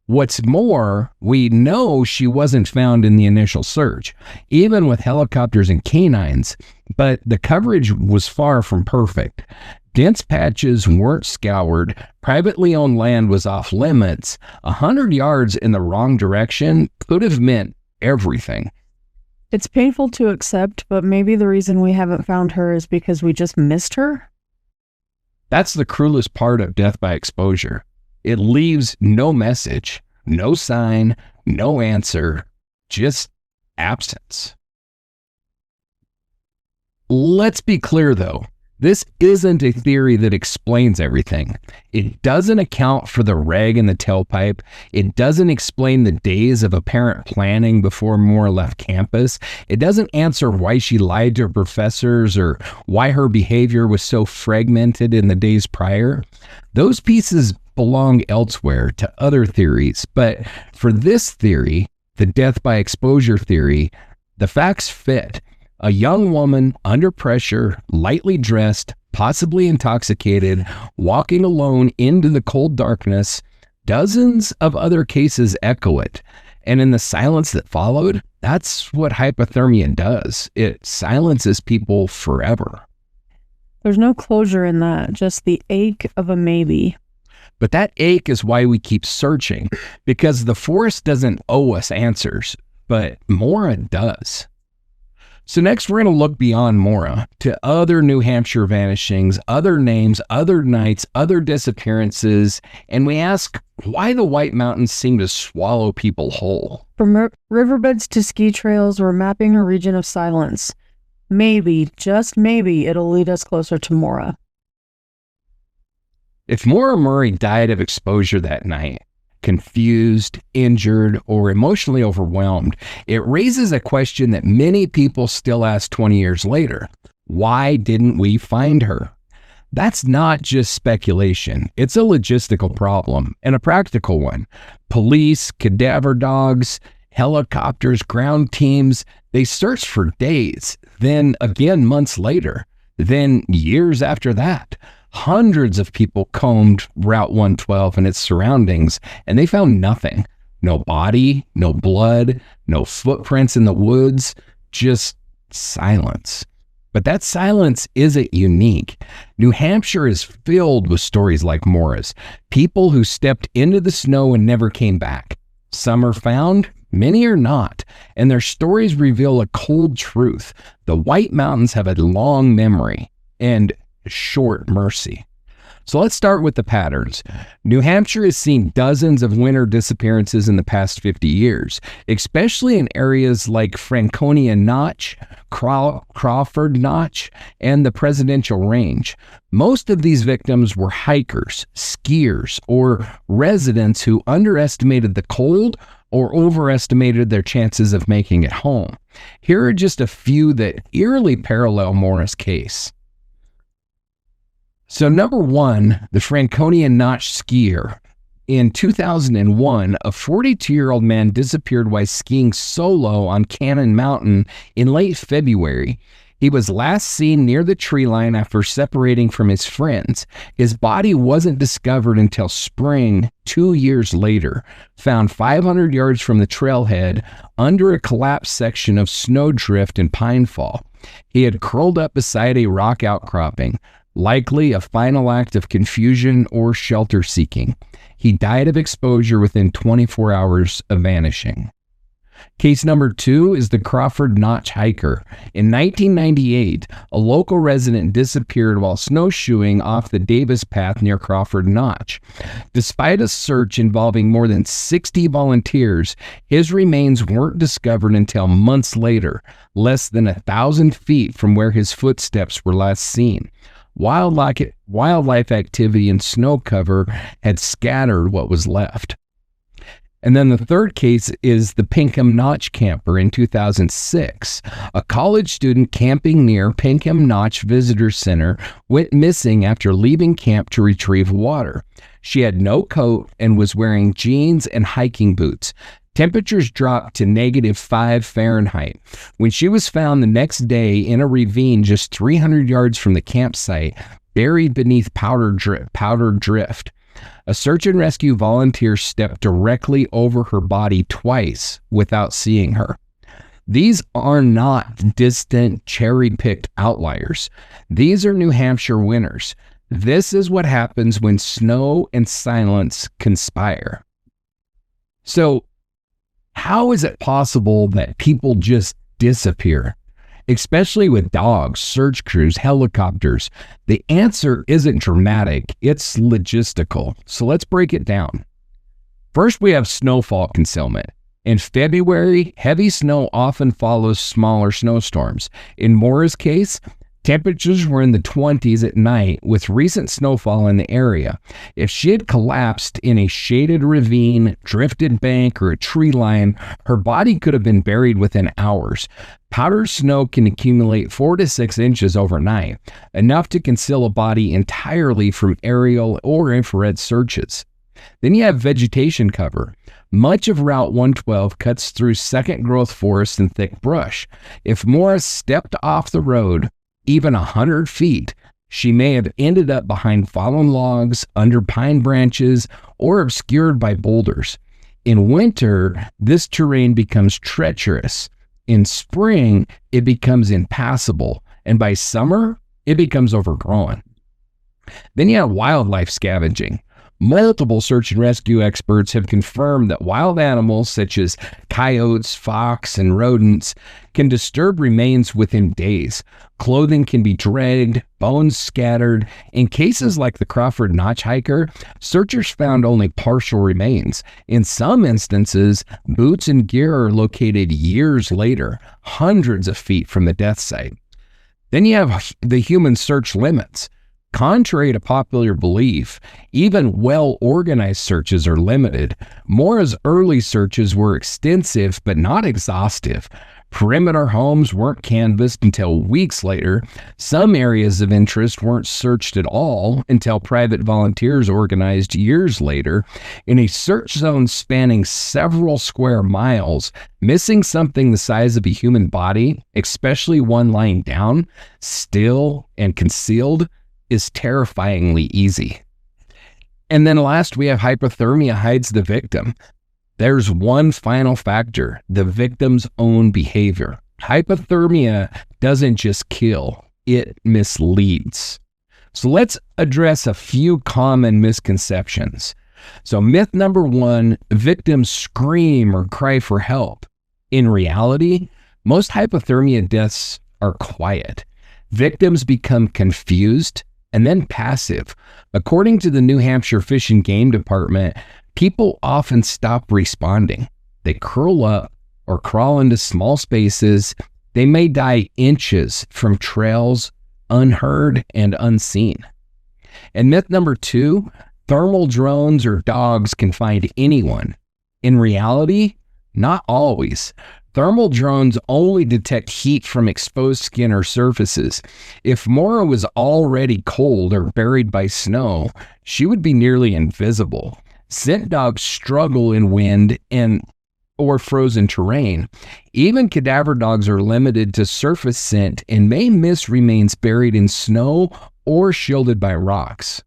What's more, we know she wasn't found in the initial search, even with helicopters and canines, but the coverage was far from perfect. Dense patches weren't scoured, privately owned land was off limits. 100 yards in the wrong direction could have meant everything. It's painful to accept, but maybe the reason we haven't found her is because we just missed her? That's the cruelest part of death by exposure. It leaves no message, no sign, no answer, just absence. Let's be clear, though. This isn't a theory that explains everything. It doesn't account for the rag in the tailpipe. It doesn't explain the days of apparent planning before Maura left campus. It doesn't answer why she lied to her professors or why her behavior was so fragmented in the days prior. Those pieces belong elsewhere to other theories. But for this theory, the death by exposure theory, the facts fit. A young woman under pressure, lightly dressed, possibly intoxicated, walking alone into the cold darkness. Dozens of other cases echo it. And in the silence that followed, that's what hypothermia does. It silences people forever. There's no closure in that, just the ache of a maybe. But that ache is why we keep searching, because the forest doesn't owe us answers, but Maura does. So next, we're going to look beyond Maura to other New Hampshire vanishings, other names, other nights, other disappearances, and we ask why the White Mountains seem to swallow people whole. From riverbeds to ski trails, we're mapping a region of silence. Maybe, just maybe, it'll lead us closer to Maura. If Maura Murray died of exposure that night, confused, injured, or emotionally overwhelmed, it raises a question that many people still ask 20 years later. Why didn't we find her? That's not just speculation. It's a logistical problem and a practical one. Police, cadaver dogs, helicopters, ground teams, they searched for days, then again months later, then years after that. Hundreds of people combed Route 112 and its surroundings, and they found nothing. No body, no blood, no footprints in the woods, just silence. But that silence isn't unique. New Hampshire is filled with stories like Maura's, people who stepped into the snow and never came back. Some are found, many are not, and their stories reveal a cold truth. The White Mountains have a long memory and short mercy. So let's start with the patterns. New Hampshire has seen dozens of winter disappearances in the past 50 years, especially in areas like Franconia Notch, Crawford Notch, and the Presidential Range. Most of these victims were hikers, skiers, or residents who underestimated the cold or overestimated their chances of making it home. Here are just a few that eerily parallel Maura's case. So number one, the Franconia Notch skier. In 2001, a 42-year-old man disappeared while skiing solo on Cannon Mountain in late February. He was last seen near the tree line after separating from his friends. His body wasn't discovered until spring 2 years later, found 500 yards from the trailhead under a collapsed section of snowdrift and pinefall. He had curled up beside a rock outcropping, likely a final act of confusion or shelter seeking. He died of exposure within 24 hours of vanishing. Case number two is the Crawford Notch hiker. In 1998, a local resident disappeared while snowshoeing off the Davis Path near Crawford Notch. Despite a search involving more than 60 volunteers, his remains weren't discovered until months later, less than 1,000 feet from where his footsteps were last seen. Wildlife activity and snow cover had scattered what was left. And then the third case is the Pinkham Notch camper in 2006. A college student camping near Pinkham Notch Visitor Center went missing after leaving camp to retrieve water. She had no coat and was wearing jeans and hiking boots. Temperatures dropped to -5 Fahrenheit. When she was found the next day in a ravine just 300 yards from the campsite, buried beneath powder drift. A search and rescue volunteer stepped directly over her body twice without seeing her. These are not distant, cherry-picked outliers. These are New Hampshire winners. This is what happens when snow and silence conspire. So, how is it possible that people just disappear? Especially with dogs, search crews, helicopters. The answer isn't dramatic, it's logistical. So let's break it down. First, we have snowfall concealment. In February, heavy snow often follows smaller snowstorms. In Maura's case, Temperatures were in the 20s at night with recent snowfall in the area. If she had collapsed in a shaded ravine, drifted bank, or a tree line, her body could have been buried within hours. Powdered snow can accumulate 4 to 6 inches overnight, enough to conceal a body entirely from aerial or infrared searches. Then you have vegetation cover. Much of Route 112 cuts through second-growth forest and thick brush. If Maura stepped off the road even 100 feet, she may have ended up behind fallen logs, under pine branches, or obscured by boulders. In winter, this terrain becomes treacherous. In spring, it becomes impassable, and by summer, it becomes overgrown. Then you have wildlife scavenging. Multiple search and rescue experts have confirmed that wild animals such as coyotes, fox, and rodents can disturb remains within days. Clothing can be dragged, bones scattered. In cases like the Crawford Notch hiker, searchers found only partial remains. In some instances, boots and gear are located years later, hundreds of feet from the death site. Then you have the human search limits. Contrary to popular belief, even well-organized searches are limited. Maura's early searches were extensive but not exhaustive. Perimeter homes weren't canvassed until weeks later. Some areas of interest weren't searched at all until private volunteers organized years later. In a search zone spanning several square miles, missing something the size of a human body, especially one lying down, still and concealed, is terrifyingly easy. And then last, we have hypothermia hides the victim. There's one final factor: the victim's own behavior. Hypothermia doesn't just kill, it misleads. So let's address a few common misconceptions. So myth number 1, victims scream or cry for help. In reality, most hypothermia deaths are quiet. Victims become confused and then passive. According to the New Hampshire Fish and Game Department, people often stop responding. They curl up or crawl into small spaces. They may die inches from trails unheard and unseen. And myth number 2, thermal drones or dogs can find anyone. In reality, not always. Thermal drones only detect heat from exposed skin or surfaces. If Maura was already cold or buried by snow, she would be nearly invisible. Scent dogs struggle in wind or frozen terrain. Even cadaver dogs are limited to surface scent and may miss remains buried in snow or shielded by rocks.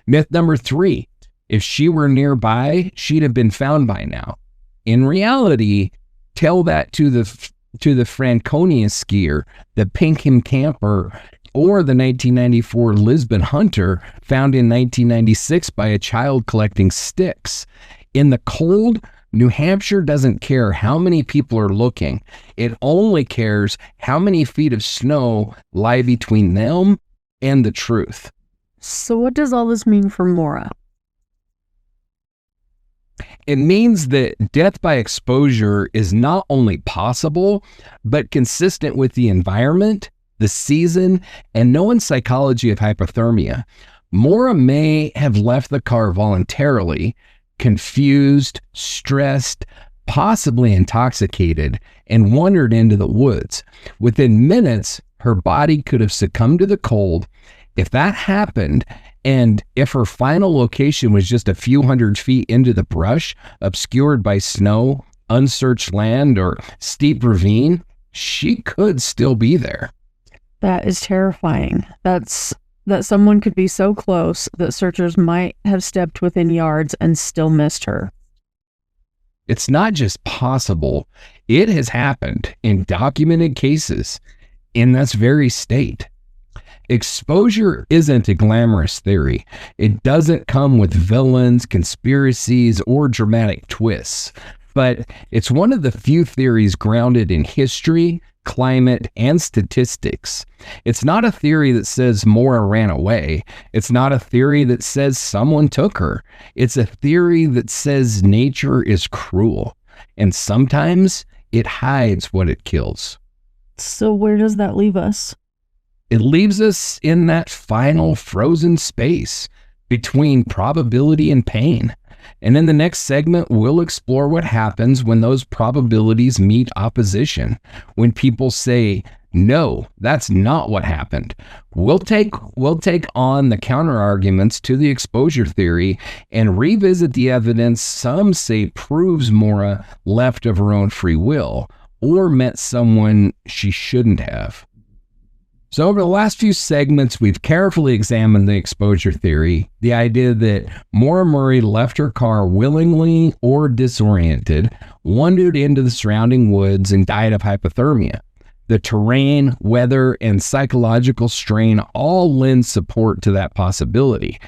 Myth number 3, if she were nearby, she'd have been found by now. In reality, tell that to the Franconia skier, the Pinkham camper, or the 1994 Lisbon hunter found in 1996 by a child collecting sticks. In the cold, New Hampshire doesn't care how many people are looking. It only cares how many feet of snow lie between them and the truth. So what does all this mean for Maura? It means that death by exposure is not only possible, but consistent with the environment, the season, and known psychology of hypothermia. Maura may have left the car voluntarily, confused, stressed, possibly intoxicated, and wandered into the woods. Within minutes, her body could have succumbed to the cold. If that happened, and if her final location was just a few hundred feet into the brush, obscured by snow, unsearched land, or steep ravine, she could still be there. That is terrifying. That someone could be so close that searchers might have stepped within yards and still missed her. It's not just possible, it has happened in documented cases in this very state. Exposure isn't a glamorous theory. It doesn't come with villains, conspiracies, or dramatic twists. But it's one of the few theories grounded in history, climate, and statistics. It's not a theory that says Maura ran away. It's not a theory that says someone took her. It's a theory that says nature is cruel, and sometimes it hides what it kills. So where does that leave us? It leaves us in that final frozen space between probability and pain. And in the next segment, we'll explore what happens when those probabilities meet opposition. When people say, no, that's not what happened. We'll take on the counter-arguments to the exposure theory and revisit the evidence some say proves Maura left of her own free will or met someone she shouldn't have. So over the last few segments, we've carefully examined the exposure theory, the idea that Maura Murray left her car willingly or disoriented, wandered into the surrounding woods, and died of hypothermia. The terrain, weather, and psychological strain all lend support to that possibility.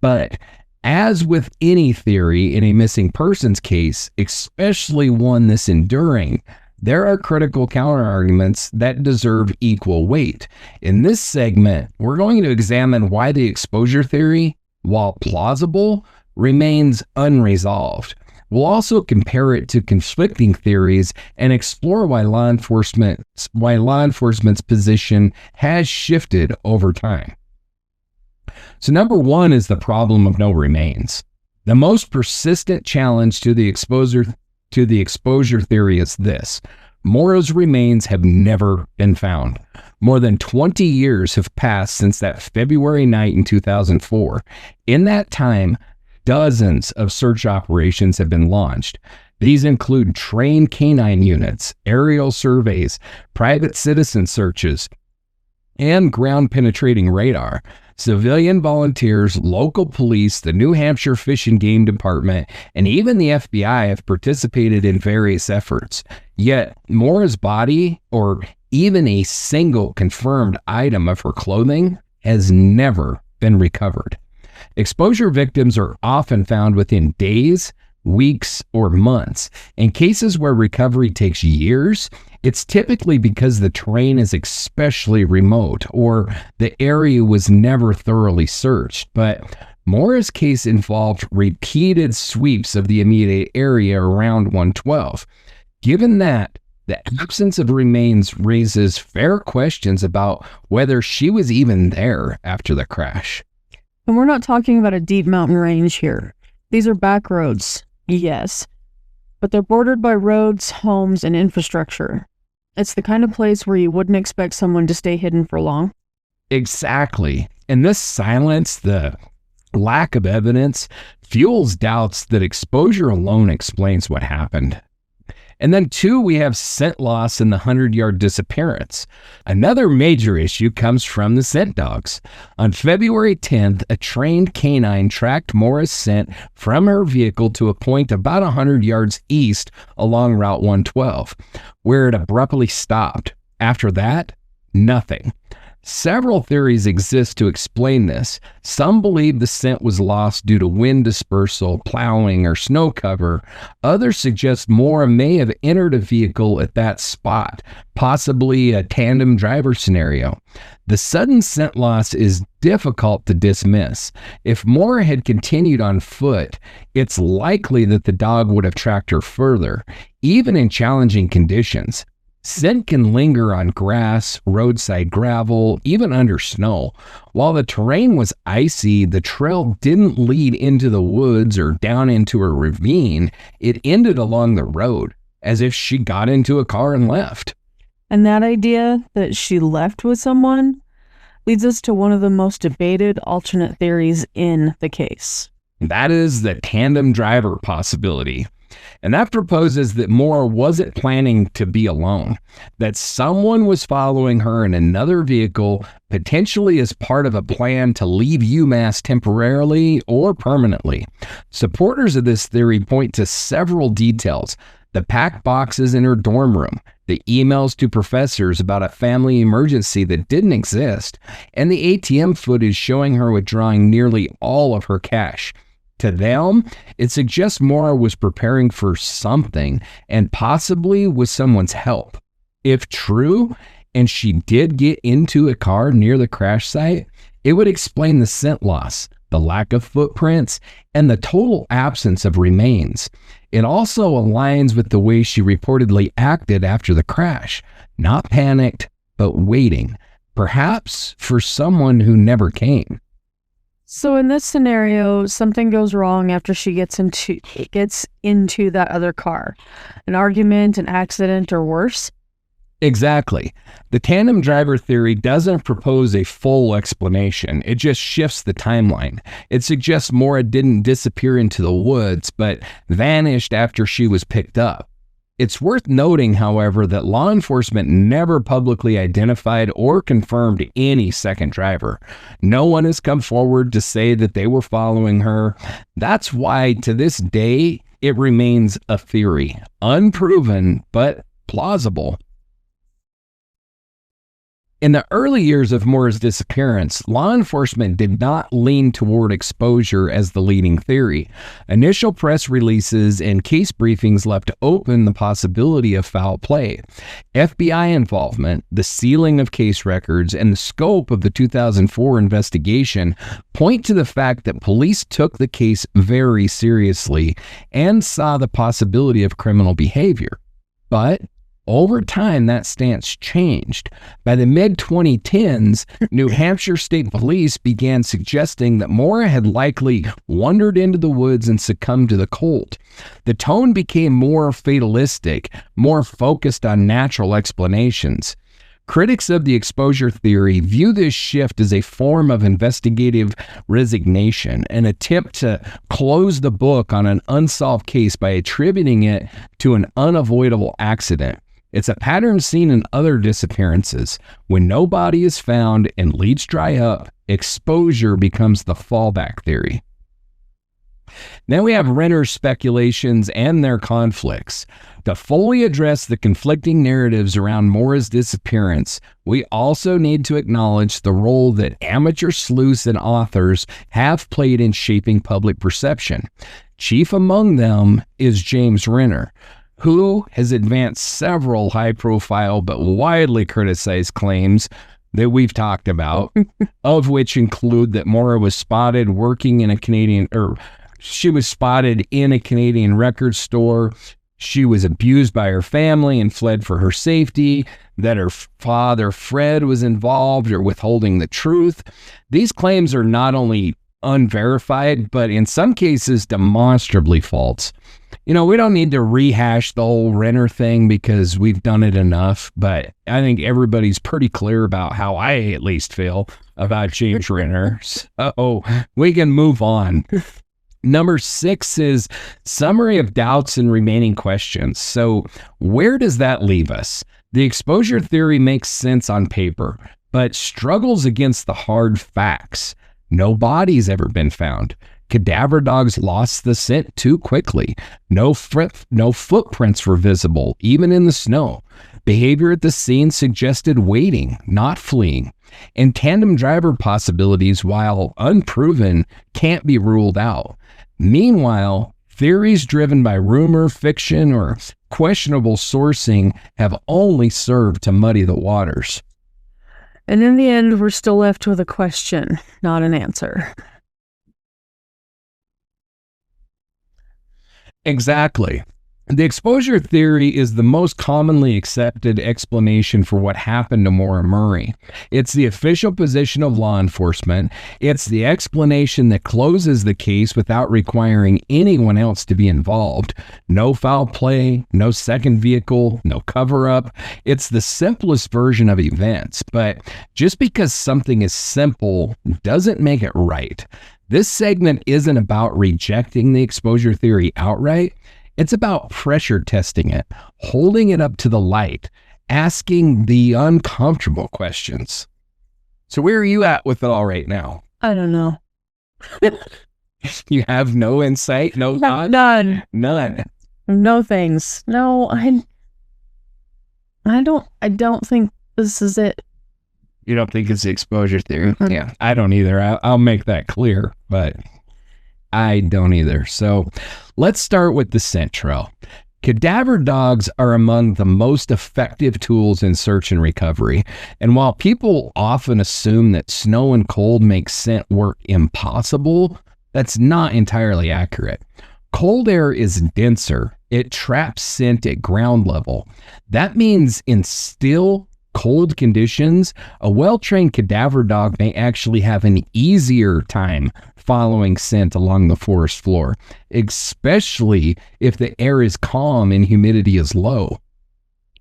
But as with any theory in a missing persons case, especially one this enduring, there are critical counterarguments that deserve equal weight. In this segment, we're going to examine why the exposure theory, while plausible, remains unresolved. We'll also compare it to conflicting theories and explore why law enforcement's position has shifted over time. So number one is the problem of no remains. The most persistent challenge to the exposure theory is this: Maura's remains have never been found. More than 20 years have passed since that February night in 2004. In that time, dozens of search operations have been launched. These include trained canine units, aerial surveys, private citizen searches, and ground-penetrating radar. Civilian volunteers, local police, the New Hampshire Fish and Game Department, and even the FBI have participated in various efforts. Yet, Maura's body, or even a single confirmed item of her clothing, has never been recovered. Exposure victims are often found within days, weeks, or months. In cases where recovery takes years, it's typically because the terrain is especially remote or the area was never thoroughly searched. But Maura's case involved repeated sweeps of the immediate area around 112. Given that, the absence of remains raises fair questions about whether she was even there after the crash. And we're not talking about a deep mountain range here. These are back roads, yes, but they're bordered by roads, homes, and infrastructure. It's the kind of place where you wouldn't expect someone to stay hidden for long. Exactly. And this silence, the lack of evidence, fuels doubts that exposure alone explains what happened. And then two, we have scent loss and the 100-yard disappearance. Another major issue comes from the scent dogs. On February 10th, a trained canine tracked Maura's scent from her vehicle to a point about 100 yards east along Route 112, where it abruptly stopped. After that, nothing. Several theories exist to explain this. Some believe the scent was lost due to wind dispersal, plowing, or snow cover. Others suggest Maura may have entered a vehicle at that spot, possibly a tandem driver scenario. The sudden scent loss is difficult to dismiss. If Maura had continued on foot, it's likely that the dog would have tracked her further, even in challenging conditions. Scent can linger on grass, roadside gravel, even under snow. While the terrain was icy, the trail didn't lead into the woods or down into a ravine. It ended along the road, as if she got into a car and left. And that idea that she left with someone leads us to one of the most debated alternate theories in the case. That is the tandem driver possibility. And that proposes that Maura wasn't planning to be alone, that someone was following her in another vehicle, potentially as part of a plan to leave UMass temporarily or permanently. Supporters of this theory point to several details: the packed boxes in her dorm room, the emails to professors about a family emergency that didn't exist, and the ATM footage showing her withdrawing nearly all of her cash. To them, it suggests Maura was preparing for something and possibly with someone's help. If true, and she did get into a car near the crash site, it would explain the scent loss, the lack of footprints, and the total absence of remains. It also aligns with the way she reportedly acted after the crash, not panicked, but waiting, perhaps for someone who never came. So in this scenario, something goes wrong after she gets into that other car. An argument, an accident, or worse? Exactly. The tandem driver theory doesn't propose a full explanation. It just shifts the timeline. It suggests Maura didn't disappear into the woods, but vanished after she was picked up. It's worth noting, however, that law enforcement never publicly identified or confirmed any second driver. No one has come forward to say that they were following her. That's why, to this day, it remains a theory, unproven but plausible. In the early years of Maura's disappearance, law enforcement did not lean toward exposure as the leading theory. Initial press releases and case briefings left open the possibility of foul play. FBI involvement, the sealing of case records, and the scope of the 2004 investigation point to the fact that police took the case very seriously and saw the possibility of criminal behavior. But over time, that stance changed. By the mid-2010s, New Hampshire State Police began suggesting that Maura had likely wandered into the woods and succumbed to the cold. The tone became more fatalistic, more focused on natural explanations. Critics of the exposure theory view this shift as a form of investigative resignation, an attempt to close the book on an unsolved case by attributing it to an unavoidable accident. It's a pattern seen in other disappearances. When no body is found and leads dry up, exposure becomes the fallback theory. Then we have Renner's speculations and their conflicts. To fully address the conflicting narratives around Maura's disappearance, we also need to acknowledge the role that amateur sleuths and authors have played in shaping public perception. Chief among them is James Renner, who has advanced several high-profile but widely criticized claims that we've talked about, of which include that Maura was spotted working in a Canadian record store. She was abused by her family and fled for her safety, that her father, Fred, was involved or withholding the truth. These claims are not only unverified, but in some cases demonstrably false. You know, we don't need to rehash the whole Renner thing because we've done it enough, but I think everybody's pretty clear about how I at least feel about James Renner. So we can move on. Number 6 is summary of doubts and remaining questions. So where does that leave us? The exposure theory makes sense on paper, but struggles against the hard facts. No body's ever been found. Cadaver dogs lost the scent too quickly. No footprints were visible, even in the snow. Behavior at the scene suggested waiting, not fleeing. And tandem driver possibilities, while unproven, can't be ruled out. Meanwhile, theories driven by rumor, fiction, or questionable sourcing have only served to muddy the waters. And in the end, we're still left with a question, not an answer. Exactly. The exposure theory is the most commonly accepted explanation for what happened to Maura Murray. It's the official position of law enforcement. It's the explanation that closes the case without requiring anyone else to be involved. No foul play, no second vehicle, no cover-up. It's the simplest version of events, but just because something is simple doesn't make it right. This segment isn't about rejecting the exposure theory outright. It's about pressure testing it, holding it up to the light, asking the uncomfortable questions. So where are you at with it all right now? I don't know. You have no insight, no thought? None. No things. No, I don't think this is it. You don't think it's the exposure theory? Yeah, I don't either. I'll make that clear, but I don't either. So let's start with the scent trail. Cadaver dogs are among the most effective tools in search and recovery. And while people often assume that snow and cold make scent work impossible, that's not entirely accurate. Cold air is denser. It traps scent at ground level. That means in still, cold conditions, a well-trained cadaver dog may actually have an easier time following scent along the forest floor, especially if the air is calm and humidity is low.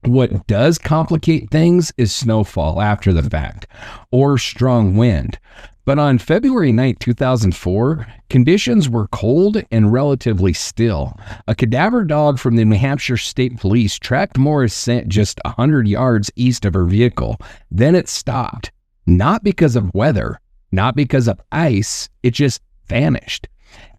What does complicate things is snowfall after the fact, or strong wind. But on February 9, 2004, conditions were cold and relatively still. A cadaver dog from the New Hampshire State Police tracked Maura's scent just 100 yards east of her vehicle. Then it stopped. Not because of weather, not because of ice, it just vanished.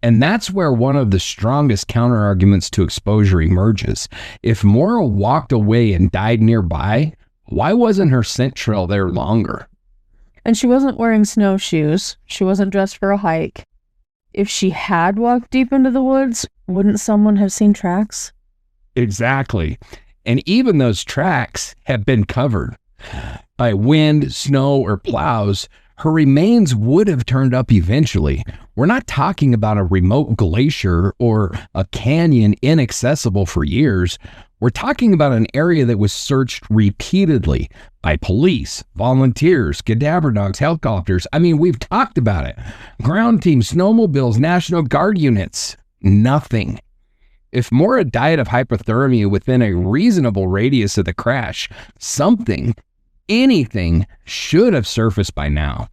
And that's where one of the strongest counterarguments to exposure emerges. If Maura walked away and died nearby, why wasn't her scent trail there longer? And she wasn't wearing snowshoes. She wasn't dressed for a hike. If she had walked deep into the woods, wouldn't someone have seen tracks? Exactly. And even those tracks have been covered by wind, snow, or plows. Her remains would have turned up eventually. We're not talking about a remote glacier or a canyon inaccessible for years. We're talking about an area that was searched repeatedly by police, volunteers, cadaver dogs, helicopters. I mean, we've talked about it. Ground teams, snowmobiles, National Guard units. Nothing. If Maura died of hypothermia within a reasonable radius of the crash, something, anything should have surfaced by now.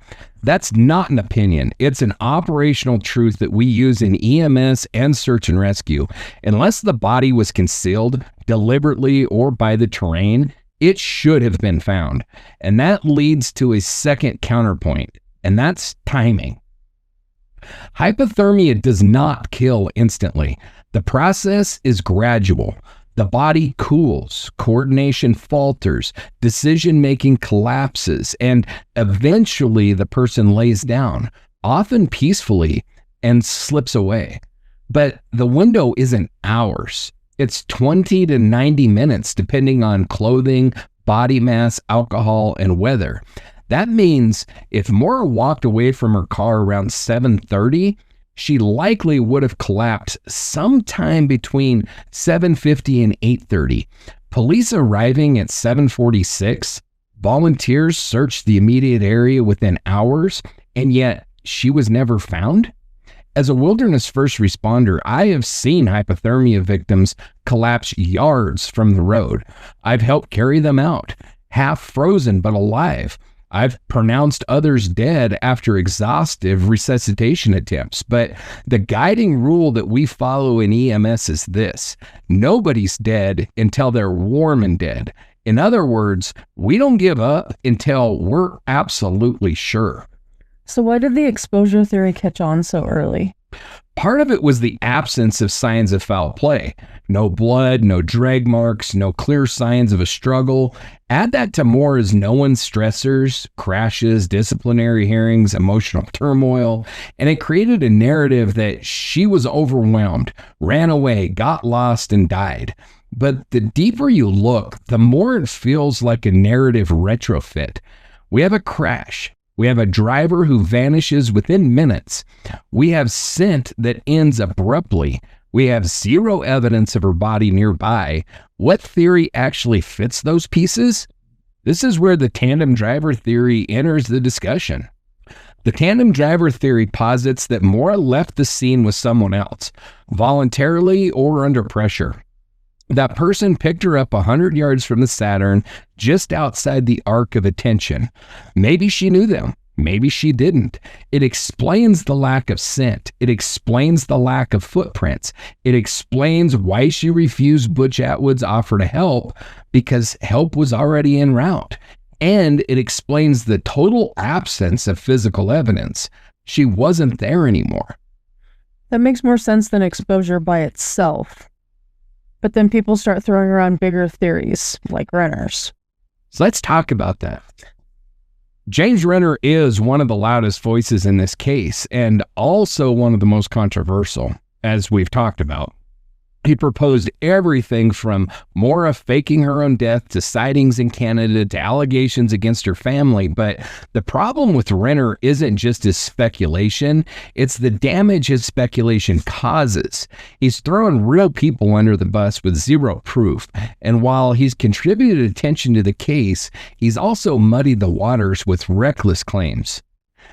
That's not an opinion. It's an operational truth that we use in EMS and search and rescue. Unless the body was concealed deliberately or by the terrain, it should have been found. And that leads to a second counterpoint, and that's timing. Hypothermia does not kill instantly. The process is gradual. The body cools, coordination falters, decision-making collapses, and eventually the person lays down, often peacefully, and slips away. But the window isn't hours. It's 20 to 90 minutes, depending on clothing, body mass, alcohol, and weather. That means if Maura walked away from her car around 7:30, she likely would have collapsed sometime between 7:50 and 8:30. Police arriving at 7:46, volunteers searched the immediate area within hours, and yet she was never found? As a wilderness first responder, I have seen hypothermia victims collapse yards from the road. I've helped carry them out, half frozen but alive. I've pronounced others dead after exhaustive resuscitation attempts, but the guiding rule that we follow in EMS is this: nobody's dead until they're warm and dead. In other words, we don't give up until we're absolutely sure. So why did the exposure theory catch on so early? Part of it was the absence of signs of foul play. No blood, no drag marks, no clear signs of a struggle. Add that to Maura's known stressors, crashes, disciplinary hearings, emotional turmoil, and it created a narrative that she was overwhelmed, ran away, got lost, and died. But the deeper you look, the more it feels like a narrative retrofit. We have a crash. We have a driver who vanishes within minutes. We have scent that ends abruptly. We have zero evidence of her body nearby. What theory actually fits those pieces? This is where the tandem driver theory enters the discussion. The tandem driver theory posits that Maura left the scene with someone else, voluntarily or under pressure. That person picked her up 100 yards from the Saturn, just outside the arc of attention. Maybe she knew them. Maybe she didn't. It explains the lack of scent. It explains the lack of footprints. It explains why she refused Butch Atwood's offer to help, because help was already en route. And it explains the total absence of physical evidence. She wasn't there anymore. That makes more sense than exposure by itself. But then people start throwing around bigger theories, like Renner's. So let's talk about that. James Renner is one of the loudest voices in this case, and also one of the most controversial, as we've talked about. He proposed everything from Maura faking her own death to sightings in Canada to allegations against her family. But the problem with Renner isn't just his speculation, it's the damage his speculation causes. He's throwing real people under the bus with zero proof. And while he's contributed attention to the case, he's also muddied the waters with reckless claims.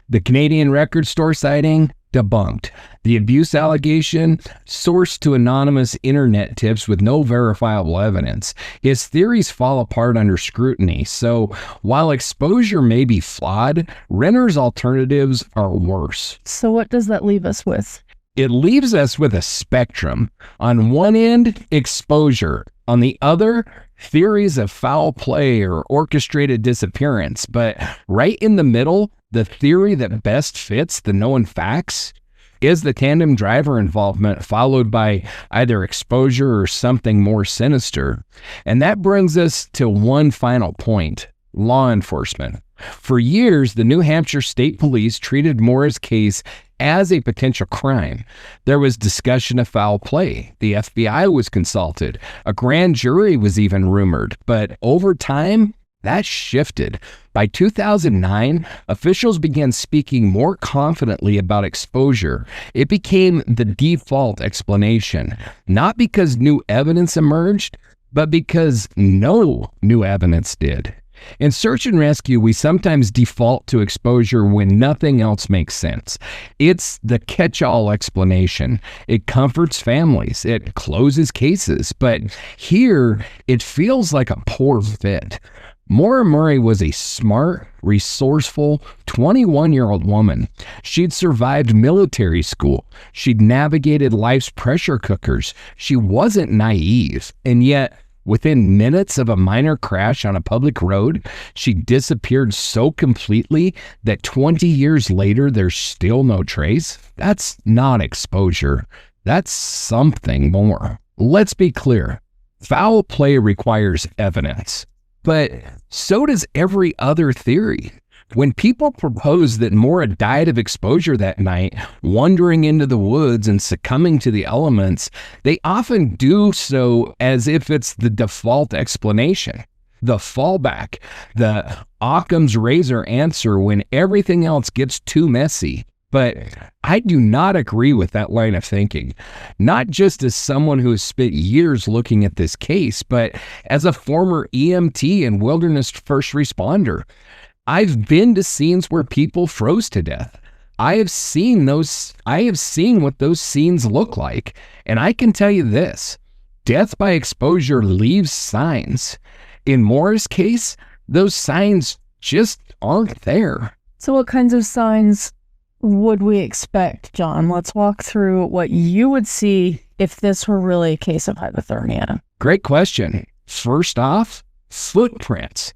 The Canadian record store sighting? Debunked. The abuse allegation? Sourced to anonymous internet tips with no verifiable evidence. His theories fall apart under scrutiny, so while exposure may be flawed, Renner's alternatives are worse. So what does that leave us with? It leaves us with a spectrum. On one end, exposure. On the other, theories of foul play or orchestrated disappearance. But right in the middle, the theory that best fits the known facts is the tandem driver involvement, followed by either exposure or something more sinister. And that brings us to one final point: law enforcement. For years, the New Hampshire State Police treated Maura's case as a potential crime. There was discussion of foul play. The FBI was consulted. A grand jury was even rumored. But over time, that shifted. By 2009, officials began speaking more confidently about exposure. It became the default explanation, not because new evidence emerged, but because no new evidence did. In search and rescue, we sometimes default to exposure when nothing else makes sense. It's the catch-all explanation. It comforts families. It closes cases. But here, it feels like a poor fit. Maura Murray was a smart, resourceful 21-year-old woman. She'd survived military school. She'd navigated life's pressure cookers. She wasn't naive. And yet, within minutes of a minor crash on a public road, she disappeared so completely that 20 years later, there's still no trace. That's not exposure. That's something more. Let's be clear. Foul play requires evidence. But so does every other theory. When people propose that Maura died of exposure that night, wandering into the woods and succumbing to the elements, they often do so as if it's the default explanation, the fallback, the Occam's razor answer when everything else gets too messy. But I do not agree with that line of thinking, not just as someone who has spent years looking at this case, but as a former EMT and wilderness first responder. I've been to scenes where people froze to death. I have seen what those scenes look like. And I can tell you this: death by exposure leaves signs. In Maura's case, those signs just aren't there. So what kinds of signs would we expect, John? Let's walk through what you would see if this were really a case of hypothermia. Great question. First off, footprints.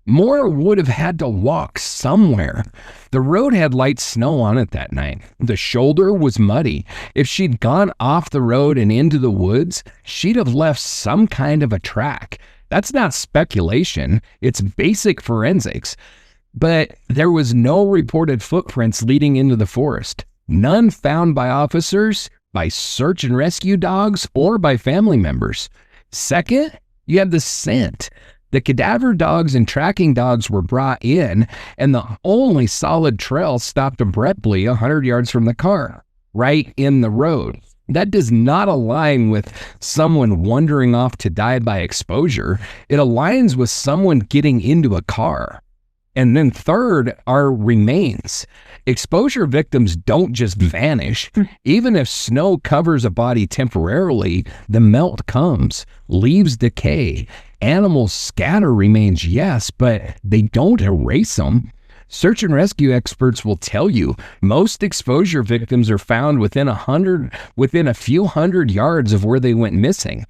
Maura would have had to walk somewhere. The road had light snow on it that night. The shoulder was muddy. If she'd gone off the road and into the woods, she'd have left some kind of a track. That's not speculation. It's basic forensics. But there was no reported footprints leading into the forest. None found by officers, by search and rescue dogs, or by family members. Second, you have the scent. The cadaver dogs and tracking dogs were brought in, and the only solid trail stopped abruptly 100 yards from the car, right in the road. That does not align with someone wandering off to die by exposure. It aligns with someone getting into a car. And then third are remains. Exposure victims don't just vanish. Even if snow covers a body temporarily, the melt comes, leaves decay. Animals scatter remains, yes, but they don't erase them. Search and rescue experts will tell you most exposure victims are found within a few hundred yards of where they went missing.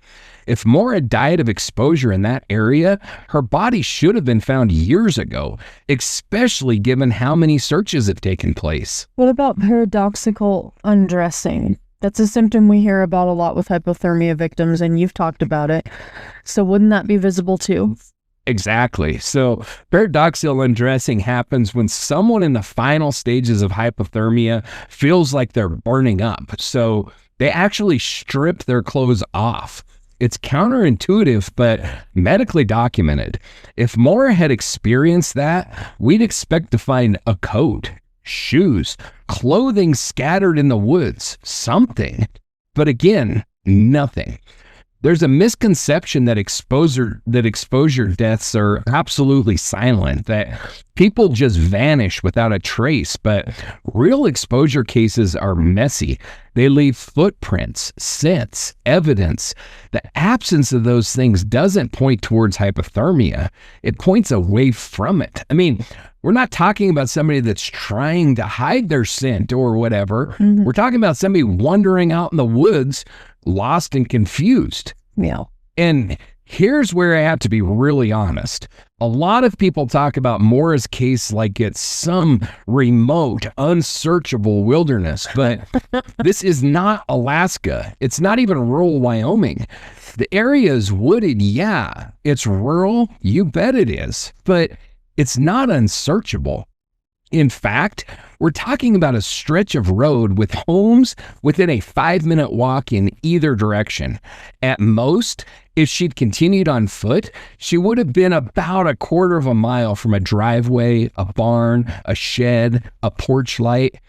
If Maura died of exposure in that area, her body should have been found years ago, especially given how many searches have taken place. What about paradoxical undressing? That's a symptom we hear about a lot with hypothermia victims, and you've talked about it. So wouldn't that be visible too? Exactly. So paradoxical undressing happens when someone in the final stages of hypothermia feels like they're burning up. So They actually strip their clothes off. It's counterintuitive, but medically documented. If Maura had experienced that, we'd expect to find a coat, shoes, clothing scattered in the woods, something. But again, nothing. There's a misconception that exposure deaths are absolutely silent, that people just vanish without a trace, but real exposure cases are messy. They leave footprints, scents, evidence. The absence of those things doesn't point towards hypothermia. It points away from it. I mean, we're not talking about somebody that's trying to hide their scent or whatever. Mm-hmm. We're talking about somebody wandering out in the woods, lost and confused. Yeah. And here's where I have to be really honest. A lot of people talk about Maura's case like it's some remote, unsearchable wilderness, but this is not Alaska. It's not even rural Wyoming. The area is wooded, yeah. It's rural, you bet it is, but it's not unsearchable. In fact, we're talking about a stretch of road with homes within a 5-minute walk in either direction. At most, if she'd continued on foot, she would have been about a quarter of a mile from a driveway, a barn, a shed, a porch light.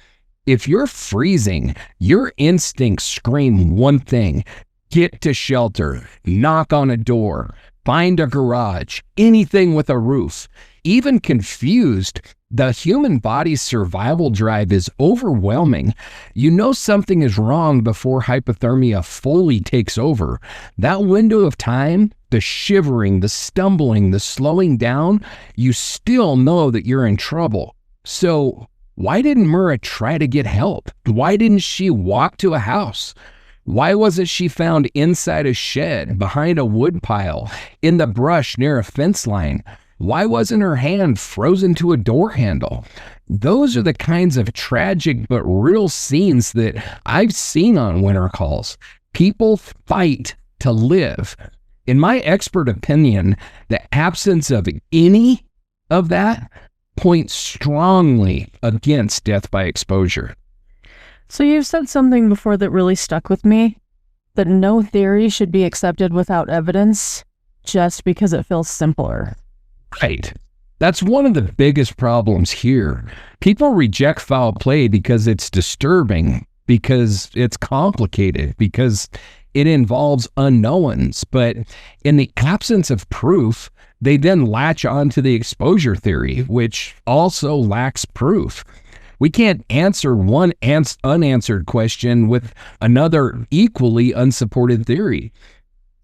If you're freezing, your instincts scream one thing: get to shelter, knock on a door, find a garage, anything with a roof. Even confused, the human body's survival drive is overwhelming. You know something is wrong before hypothermia fully takes over. That window of time, the shivering, the stumbling, the slowing down, you still know that you're in trouble. So why didn't Maura try to get help? Why didn't she walk to a house? Why wasn't she found inside a shed, behind a wood pile, in the brush near a fence line? Why wasn't her hand frozen to a door handle? Those are the kinds of tragic but real scenes that I've seen on winter calls. People fight to live. In my expert opinion, the absence of any of that points strongly against death by exposure. So you've said something before that really stuck with me, that no theory should be accepted without evidence just because it feels simpler. Right. That's one of the biggest problems here. People reject foul play because it's disturbing, because it's complicated, because it involves unknowns. But in the absence of proof, they then latch onto the exposure theory, which also lacks proof. We can't answer one unanswered question with another equally unsupported theory.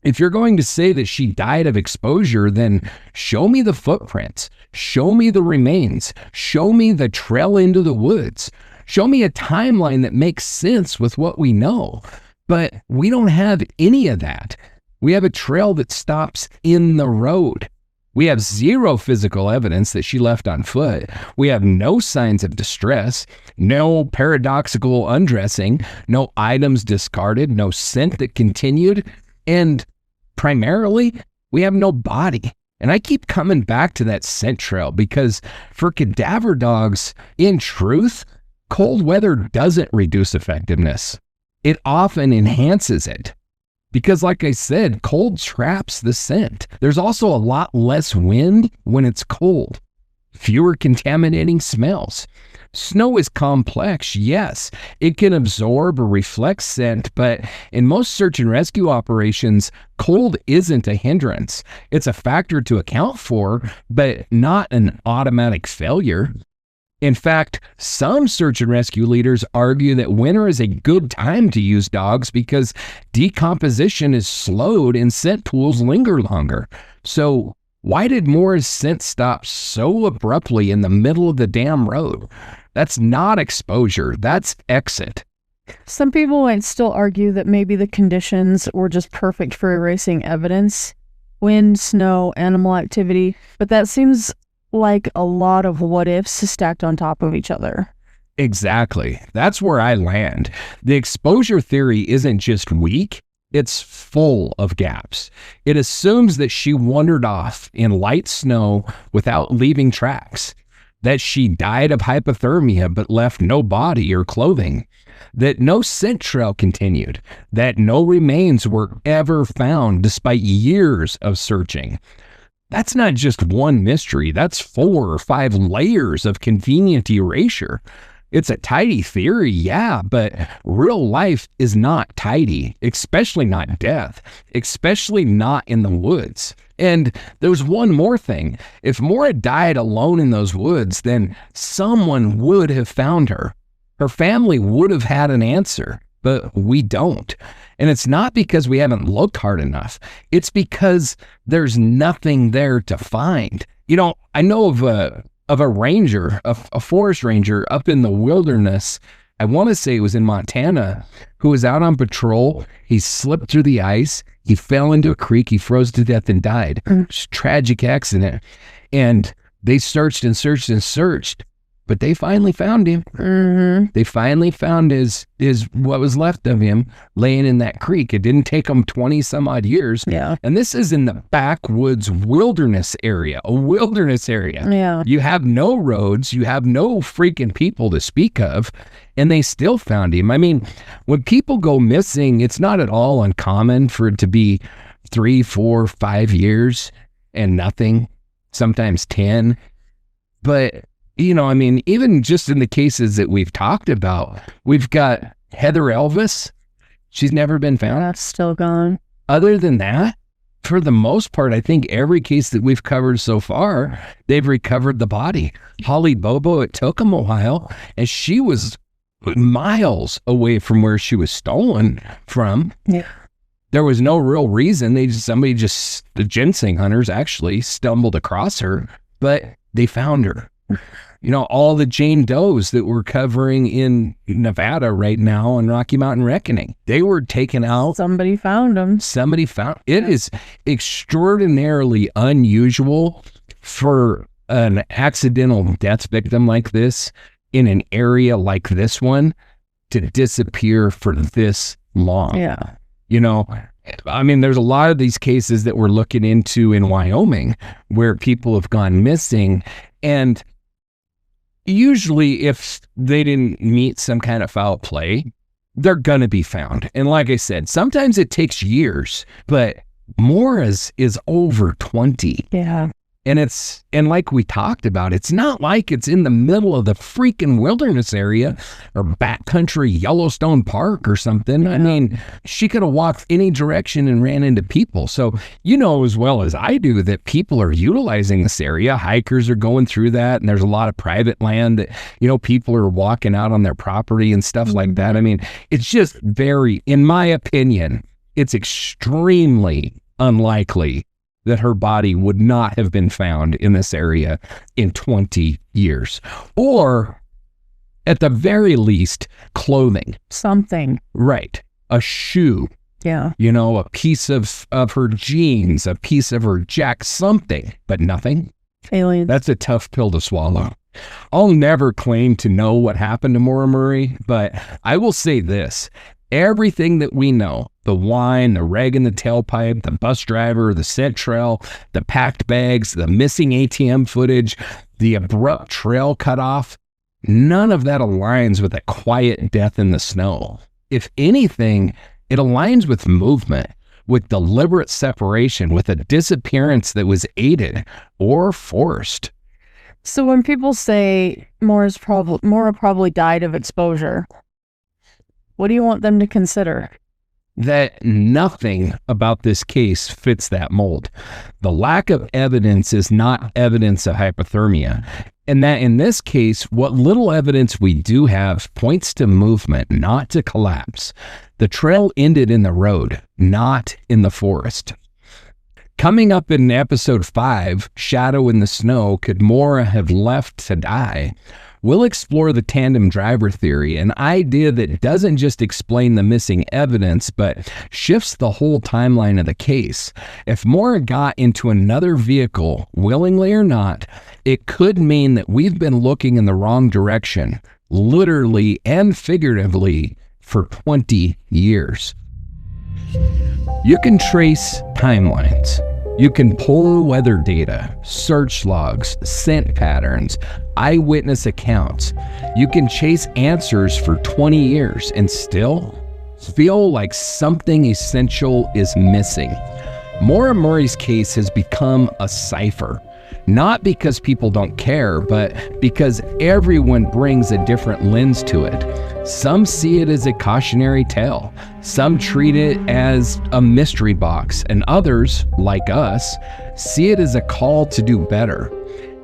If you're going to say that she died of exposure, then show me the footprints, show me the remains, show me the trail into the woods, show me a timeline that makes sense with what we know. But we don't have any of that. We have a trail that stops in the road. We have zero physical evidence that she left on foot. We have no signs of distress, no paradoxical undressing, no items discarded, no scent that continued, and primarily, we have no body. And I keep coming back to that scent trail because for cadaver dogs, in truth, cold weather doesn't reduce effectiveness. It often enhances it. Because like I said, cold traps the scent. There's also a lot less wind when it's cold. Fewer contaminating smells. Snow is complex, yes. It can absorb or reflect scent, but in most search and rescue operations, cold isn't a hindrance. It's a factor to account for, but not an automatic failure. In fact, some search and rescue leaders argue that winter is a good time to use dogs because decomposition is slowed and scent pools linger longer. So why did Maura's scent stop so abruptly in the middle of the damn road? That's not exposure, that's exit. Some people might still argue that maybe the conditions were just perfect for erasing evidence. Wind, snow, animal activity. But that seems like a lot of what-ifs stacked on top of each other. Exactly. That's where I land. The exposure theory isn't just weak, it's full of gaps. It assumes that she wandered off in light snow without leaving tracks. that she died of hypothermia but left no body or clothing, that no scent trail continued, that no remains were ever found despite years of searching. That's not just one mystery. That's 4 or 5 layers of convenient erasure. It's a tidy theory, yeah, but real life is not tidy, especially not death, especially not in the woods. And there's one more thing. If Maura died alone in those woods, then someone would have found her. Her family would have had an answer, but we don't. And it's not because we haven't looked hard enough. It's because there's nothing there to find. You know, I know of a ranger, a forest ranger up in the wilderness. I want to say it was in Montana, who was out on patrol. He slipped through the ice. He fell into a creek. He froze to death and died. It's a tragic accident. And they searched and searched and searched, but they finally found him. They finally found his what was left of him laying in that creek. It didn't take them 20 some odd years. Yeah. And this is in the backwoods wilderness area, a wilderness area. Yeah. You have no roads, you have no freaking people to speak of, and they still found him. I mean, when people go missing, it's not at all uncommon for it to be 3, 4, 5 years and nothing, sometimes 10. But you know, I mean, even just in the cases that we've talked about, we've got Heather Elvis. She's never been found. That's still gone. Other than that, for the most part, I think every case that we've covered so far, they've recovered the body. Holly Bobo, it took them a while, and she was miles away from where she was stolen from. Yeah. There was no real reason. The ginseng hunters actually stumbled across her, but they found her. You know, all the Jane Does that we're covering in Nevada right now on Rocky Mountain Reckoning, they were taken out. Somebody found them. It is extraordinarily unusual for an accidental death victim like this in an area like this one to disappear for this long. Yeah. You know, I mean, there's a lot of these cases that we're looking into in Wyoming where people have gone missing, and usually if they didn't meet some kind of foul play, they're going to be found. And like I said, sometimes it takes years, but Maura's is over 20. Yeah. And like we talked about, it's not like it's in the middle of the freaking wilderness area or backcountry Yellowstone Park or something. Yeah. I mean, she could have walked any direction and ran into people. So you know as well as I do that people are utilizing this area. Hikers are going through that, and there's a lot of private land that, you know, people are walking out on their property and stuff like that. I mean, it's just in my opinion, it's extremely unlikely that her body would not have been found in this area in 20 years. Or, at the very least, clothing. Something. Right. A shoe. Yeah. You know, a piece of her jeans, a piece of her jacket, something, but nothing. Aliens. That's a tough pill to swallow. I'll never claim to know what happened to Maura Murray, but I will say this. Everything that we know, the wine, the rag in the tailpipe, the bus driver, the scent trail, the packed bags, the missing ATM footage, the abrupt trail cutoff, none of that aligns with a quiet death in the snow. If anything, it aligns with movement, with deliberate separation, with a disappearance that was aided or forced. So when people say Maura probably died of exposure, what do you want them to consider? That nothing about this case fits that mold. The lack of evidence is not evidence of hypothermia. And that in this case, what little evidence we do have points to movement, not to collapse. The trail ended in the road, not in the forest. Coming up in episode 5, Shadow in the Snow, Could Maura Have Left to Die? We'll explore the tandem driver theory, an idea that doesn't just explain the missing evidence, but shifts the whole timeline of the case. If Maura got into another vehicle, willingly or not, it could mean that we've been looking in the wrong direction, literally and figuratively, for 20 years. You can trace timelines. You can pull weather data, search logs, scent patterns, eyewitness accounts. You can chase answers for 20 years and still feel like something essential is missing. Maura Murray's case has become a cipher, not because people don't care, but because everyone brings a different lens to it. Some see it as a cautionary tale, some treat it as a mystery box, and others, like us, see it as a call to do better.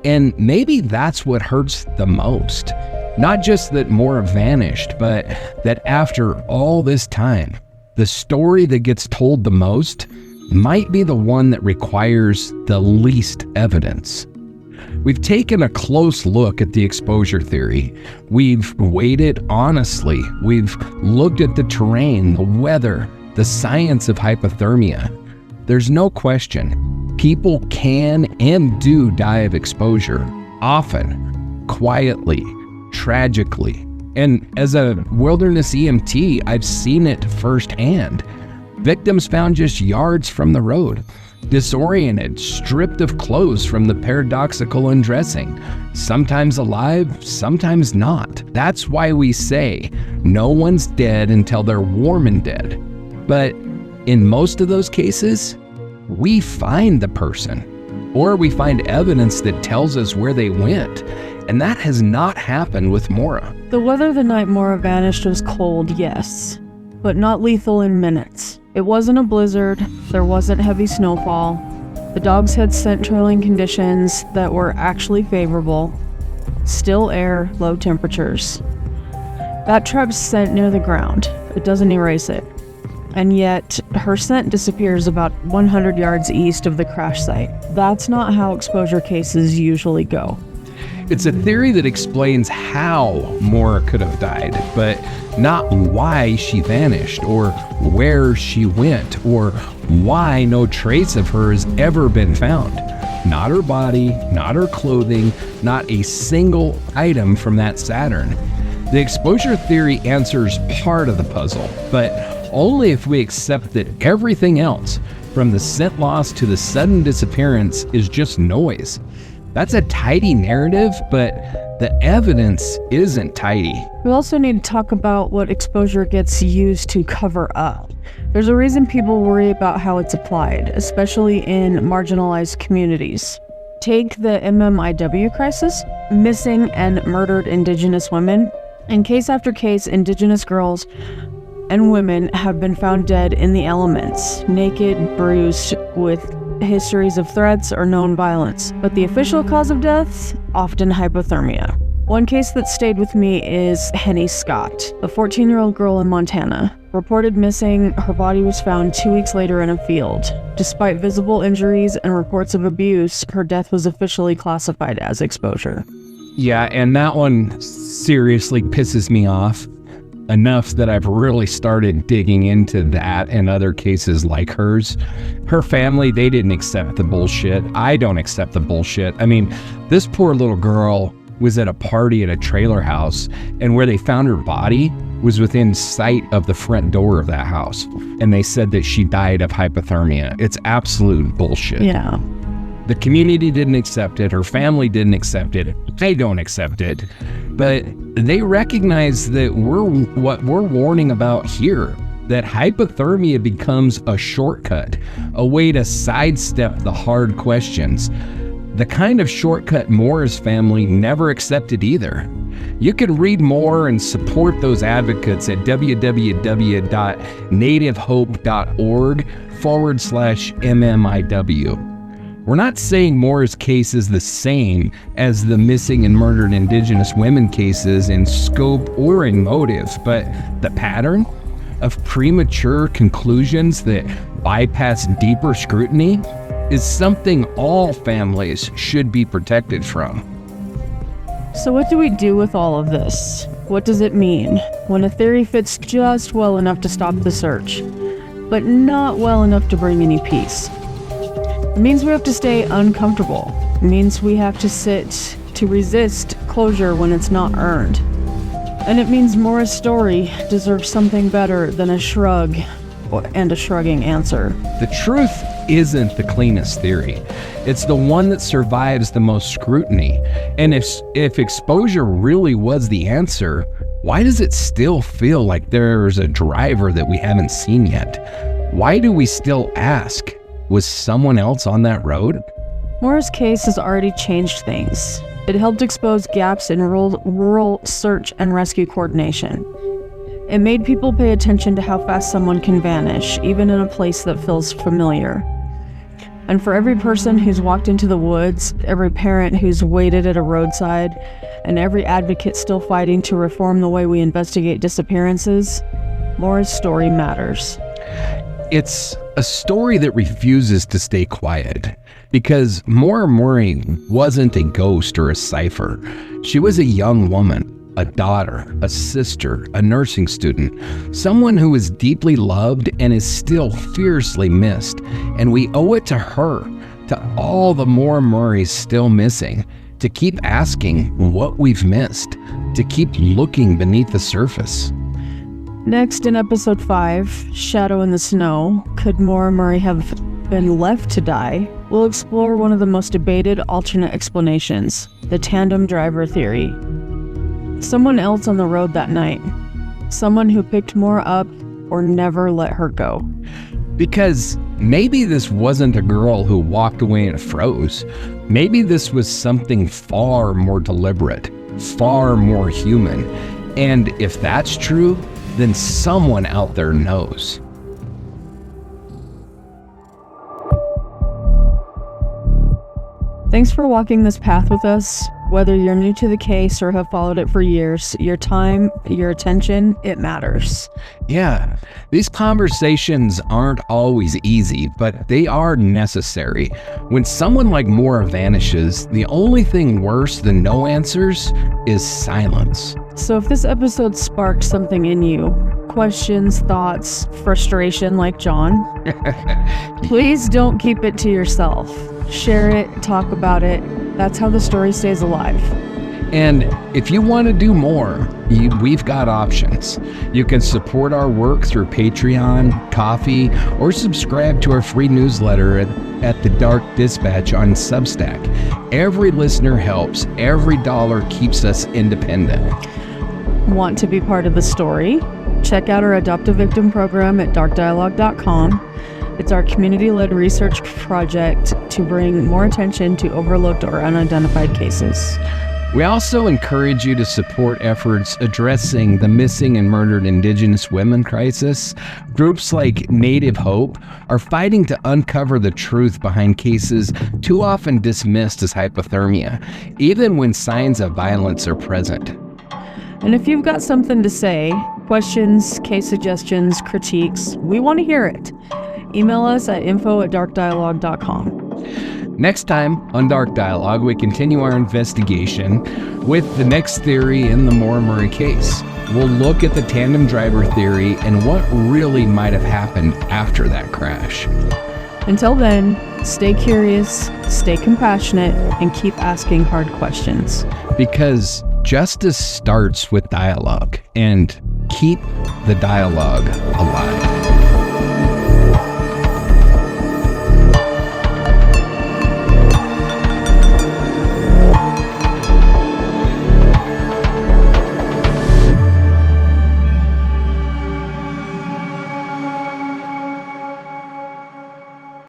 And maybe that's what hurts the most. Not just that Maura vanished, but that after all this time, the story that gets told the most might be the one that requires the least evidence. We've taken a close look at the exposure theory. We've weighed it honestly. We've looked at the terrain, the weather, the science of hypothermia. There's no question, people can and do die of exposure, often, quietly, tragically. And as a wilderness EMT, I've seen it firsthand. Victims found just yards from the road, disoriented, stripped of clothes from the paradoxical undressing, sometimes alive, sometimes not. That's why we say no one's dead until they're warm and dead. But in most of those cases, we find the person, or we find evidence that tells us where they went. And that has not happened with Maura. The weather the night Maura vanished was cold, yes, but not lethal in minutes. It wasn't a blizzard, there wasn't heavy snowfall. The dogs had scent trailing conditions that were actually favorable. Still air, low temperatures. That traps scent near the ground. It doesn't erase it. And yet, her scent disappears about 100 yards east of the crash site. That's not how exposure cases usually go. It's a theory that explains how Maura could have died, but not why she vanished, or where she went, or why no trace of her has ever been found. Not her body, not her clothing, not a single item from that Saturn. The exposure theory answers part of the puzzle, but only if we accept that everything else, from the scent loss to the sudden disappearance, is just noise. That's a tidy narrative, but the evidence isn't tidy. We also need to talk about what exposure gets used to cover up. There's a reason people worry about how it's applied, especially in marginalized communities. Take the MMIW crisis, missing and murdered Indigenous women. In case after case, Indigenous girls and women have been found dead in the elements, naked, bruised, with histories of threats or known violence. But the official cause of death? Often hypothermia. One case that stayed with me is Henny Scott, a 14-year-old girl in Montana. Reported missing, her body was found 2 weeks later in a field. Despite visible injuries and reports of abuse, her death was officially classified as exposure. Yeah, and that one seriously pisses me off enough that I've really started digging into that and other cases like hers. Her family, they didn't accept the bullshit. I don't accept the bullshit. I mean, this poor little girl was at a party at a trailer house, and where they found her body was within sight of the front door of that house. And they said that she died of hypothermia. It's absolute bullshit. Yeah. The community didn't accept it. Her family didn't accept it. They don't accept it. But they recognize that what we're warning about here, that hypothermia becomes a shortcut, a way to sidestep the hard questions. The kind of shortcut Maura's family never accepted either. You can read more and support those advocates at www.nativehope.org/MMIW. We're not saying Maura's case is the same as the missing and murdered Indigenous women cases in scope or in motive, but the pattern of premature conclusions that bypass deeper scrutiny is something all families should be protected from. So what do we do with all of this? What does it mean when a theory fits just well enough to stop the search, but not well enough to bring any peace? It means we have to stay uncomfortable. It means we have to sit to resist closure when it's not earned. And it means Maura's story deserves something better than a shrug and a shrugging answer. The truth isn't the cleanest theory. It's the one that survives the most scrutiny. And if exposure really was the answer, why does it still feel like there's a driver that we haven't seen yet? Why do we still ask? Was someone else on that road? Maura's case has already changed things. It helped expose gaps in rural search and rescue coordination. It made people pay attention to how fast someone can vanish, even in a place that feels familiar. And for every person who's walked into the woods, every parent who's waited at a roadside, and every advocate still fighting to reform the way we investigate disappearances, Maura's story matters. It's a story that refuses to stay quiet, because Maura Murray wasn't a ghost or a cipher. She was a young woman, a daughter, a sister, a nursing student, someone who is deeply loved and is still fiercely missed. And we owe it to her, to all the Maura Murrays still missing, to keep asking what we've missed, to keep looking beneath the surface. Next, in episode 5, Shadow in the Snow, Could Maura Murray Have Been Left to Die? We'll explore one of the most debated alternate explanations, the tandem driver theory. Someone else on the road that night. Someone who picked Maura up or never let her go. Because maybe this wasn't a girl who walked away and froze. Maybe this was something far more deliberate, far more human. And if that's true, then someone out there knows. Thanks for walking this path with us. Whether you're new to the case or have followed it for years, your time, your attention, it matters. Yeah, these conversations aren't always easy, but they are necessary. When someone like Maura vanishes, the only thing worse than no answers is silence. So if this episode sparked something in you, questions, thoughts, frustration like John, please don't keep it to yourself. Share it, talk about it. That's how the story stays alive. And if you want to do more, we've got options. You can support our work through Patreon, Coffee, or subscribe to our free newsletter at The Dark Dispatch on Substack. Every listener helps. Every dollar keeps us independent. Want to be part of the story? Check out our Adopt a Victim program at darkdialogue.com. It's our community-led research project to bring more attention to overlooked or unidentified cases. We also encourage you to support efforts addressing the missing and murdered Indigenous women crisis. Groups like Native Hope are fighting to uncover the truth behind cases too often dismissed as hypothermia, even when signs of violence are present. And if you've got something to say, questions, case suggestions, critiques, we want to hear it. Email us at info@darkdialogue.com. Next time on Dark Dialogue, we continue our investigation with the next theory in the Maura Murray case. We'll look at the tandem driver theory and what really might have happened after that crash. Until then, stay curious, stay compassionate, and keep asking hard questions. Because justice starts with dialogue, and keep the dialogue alive.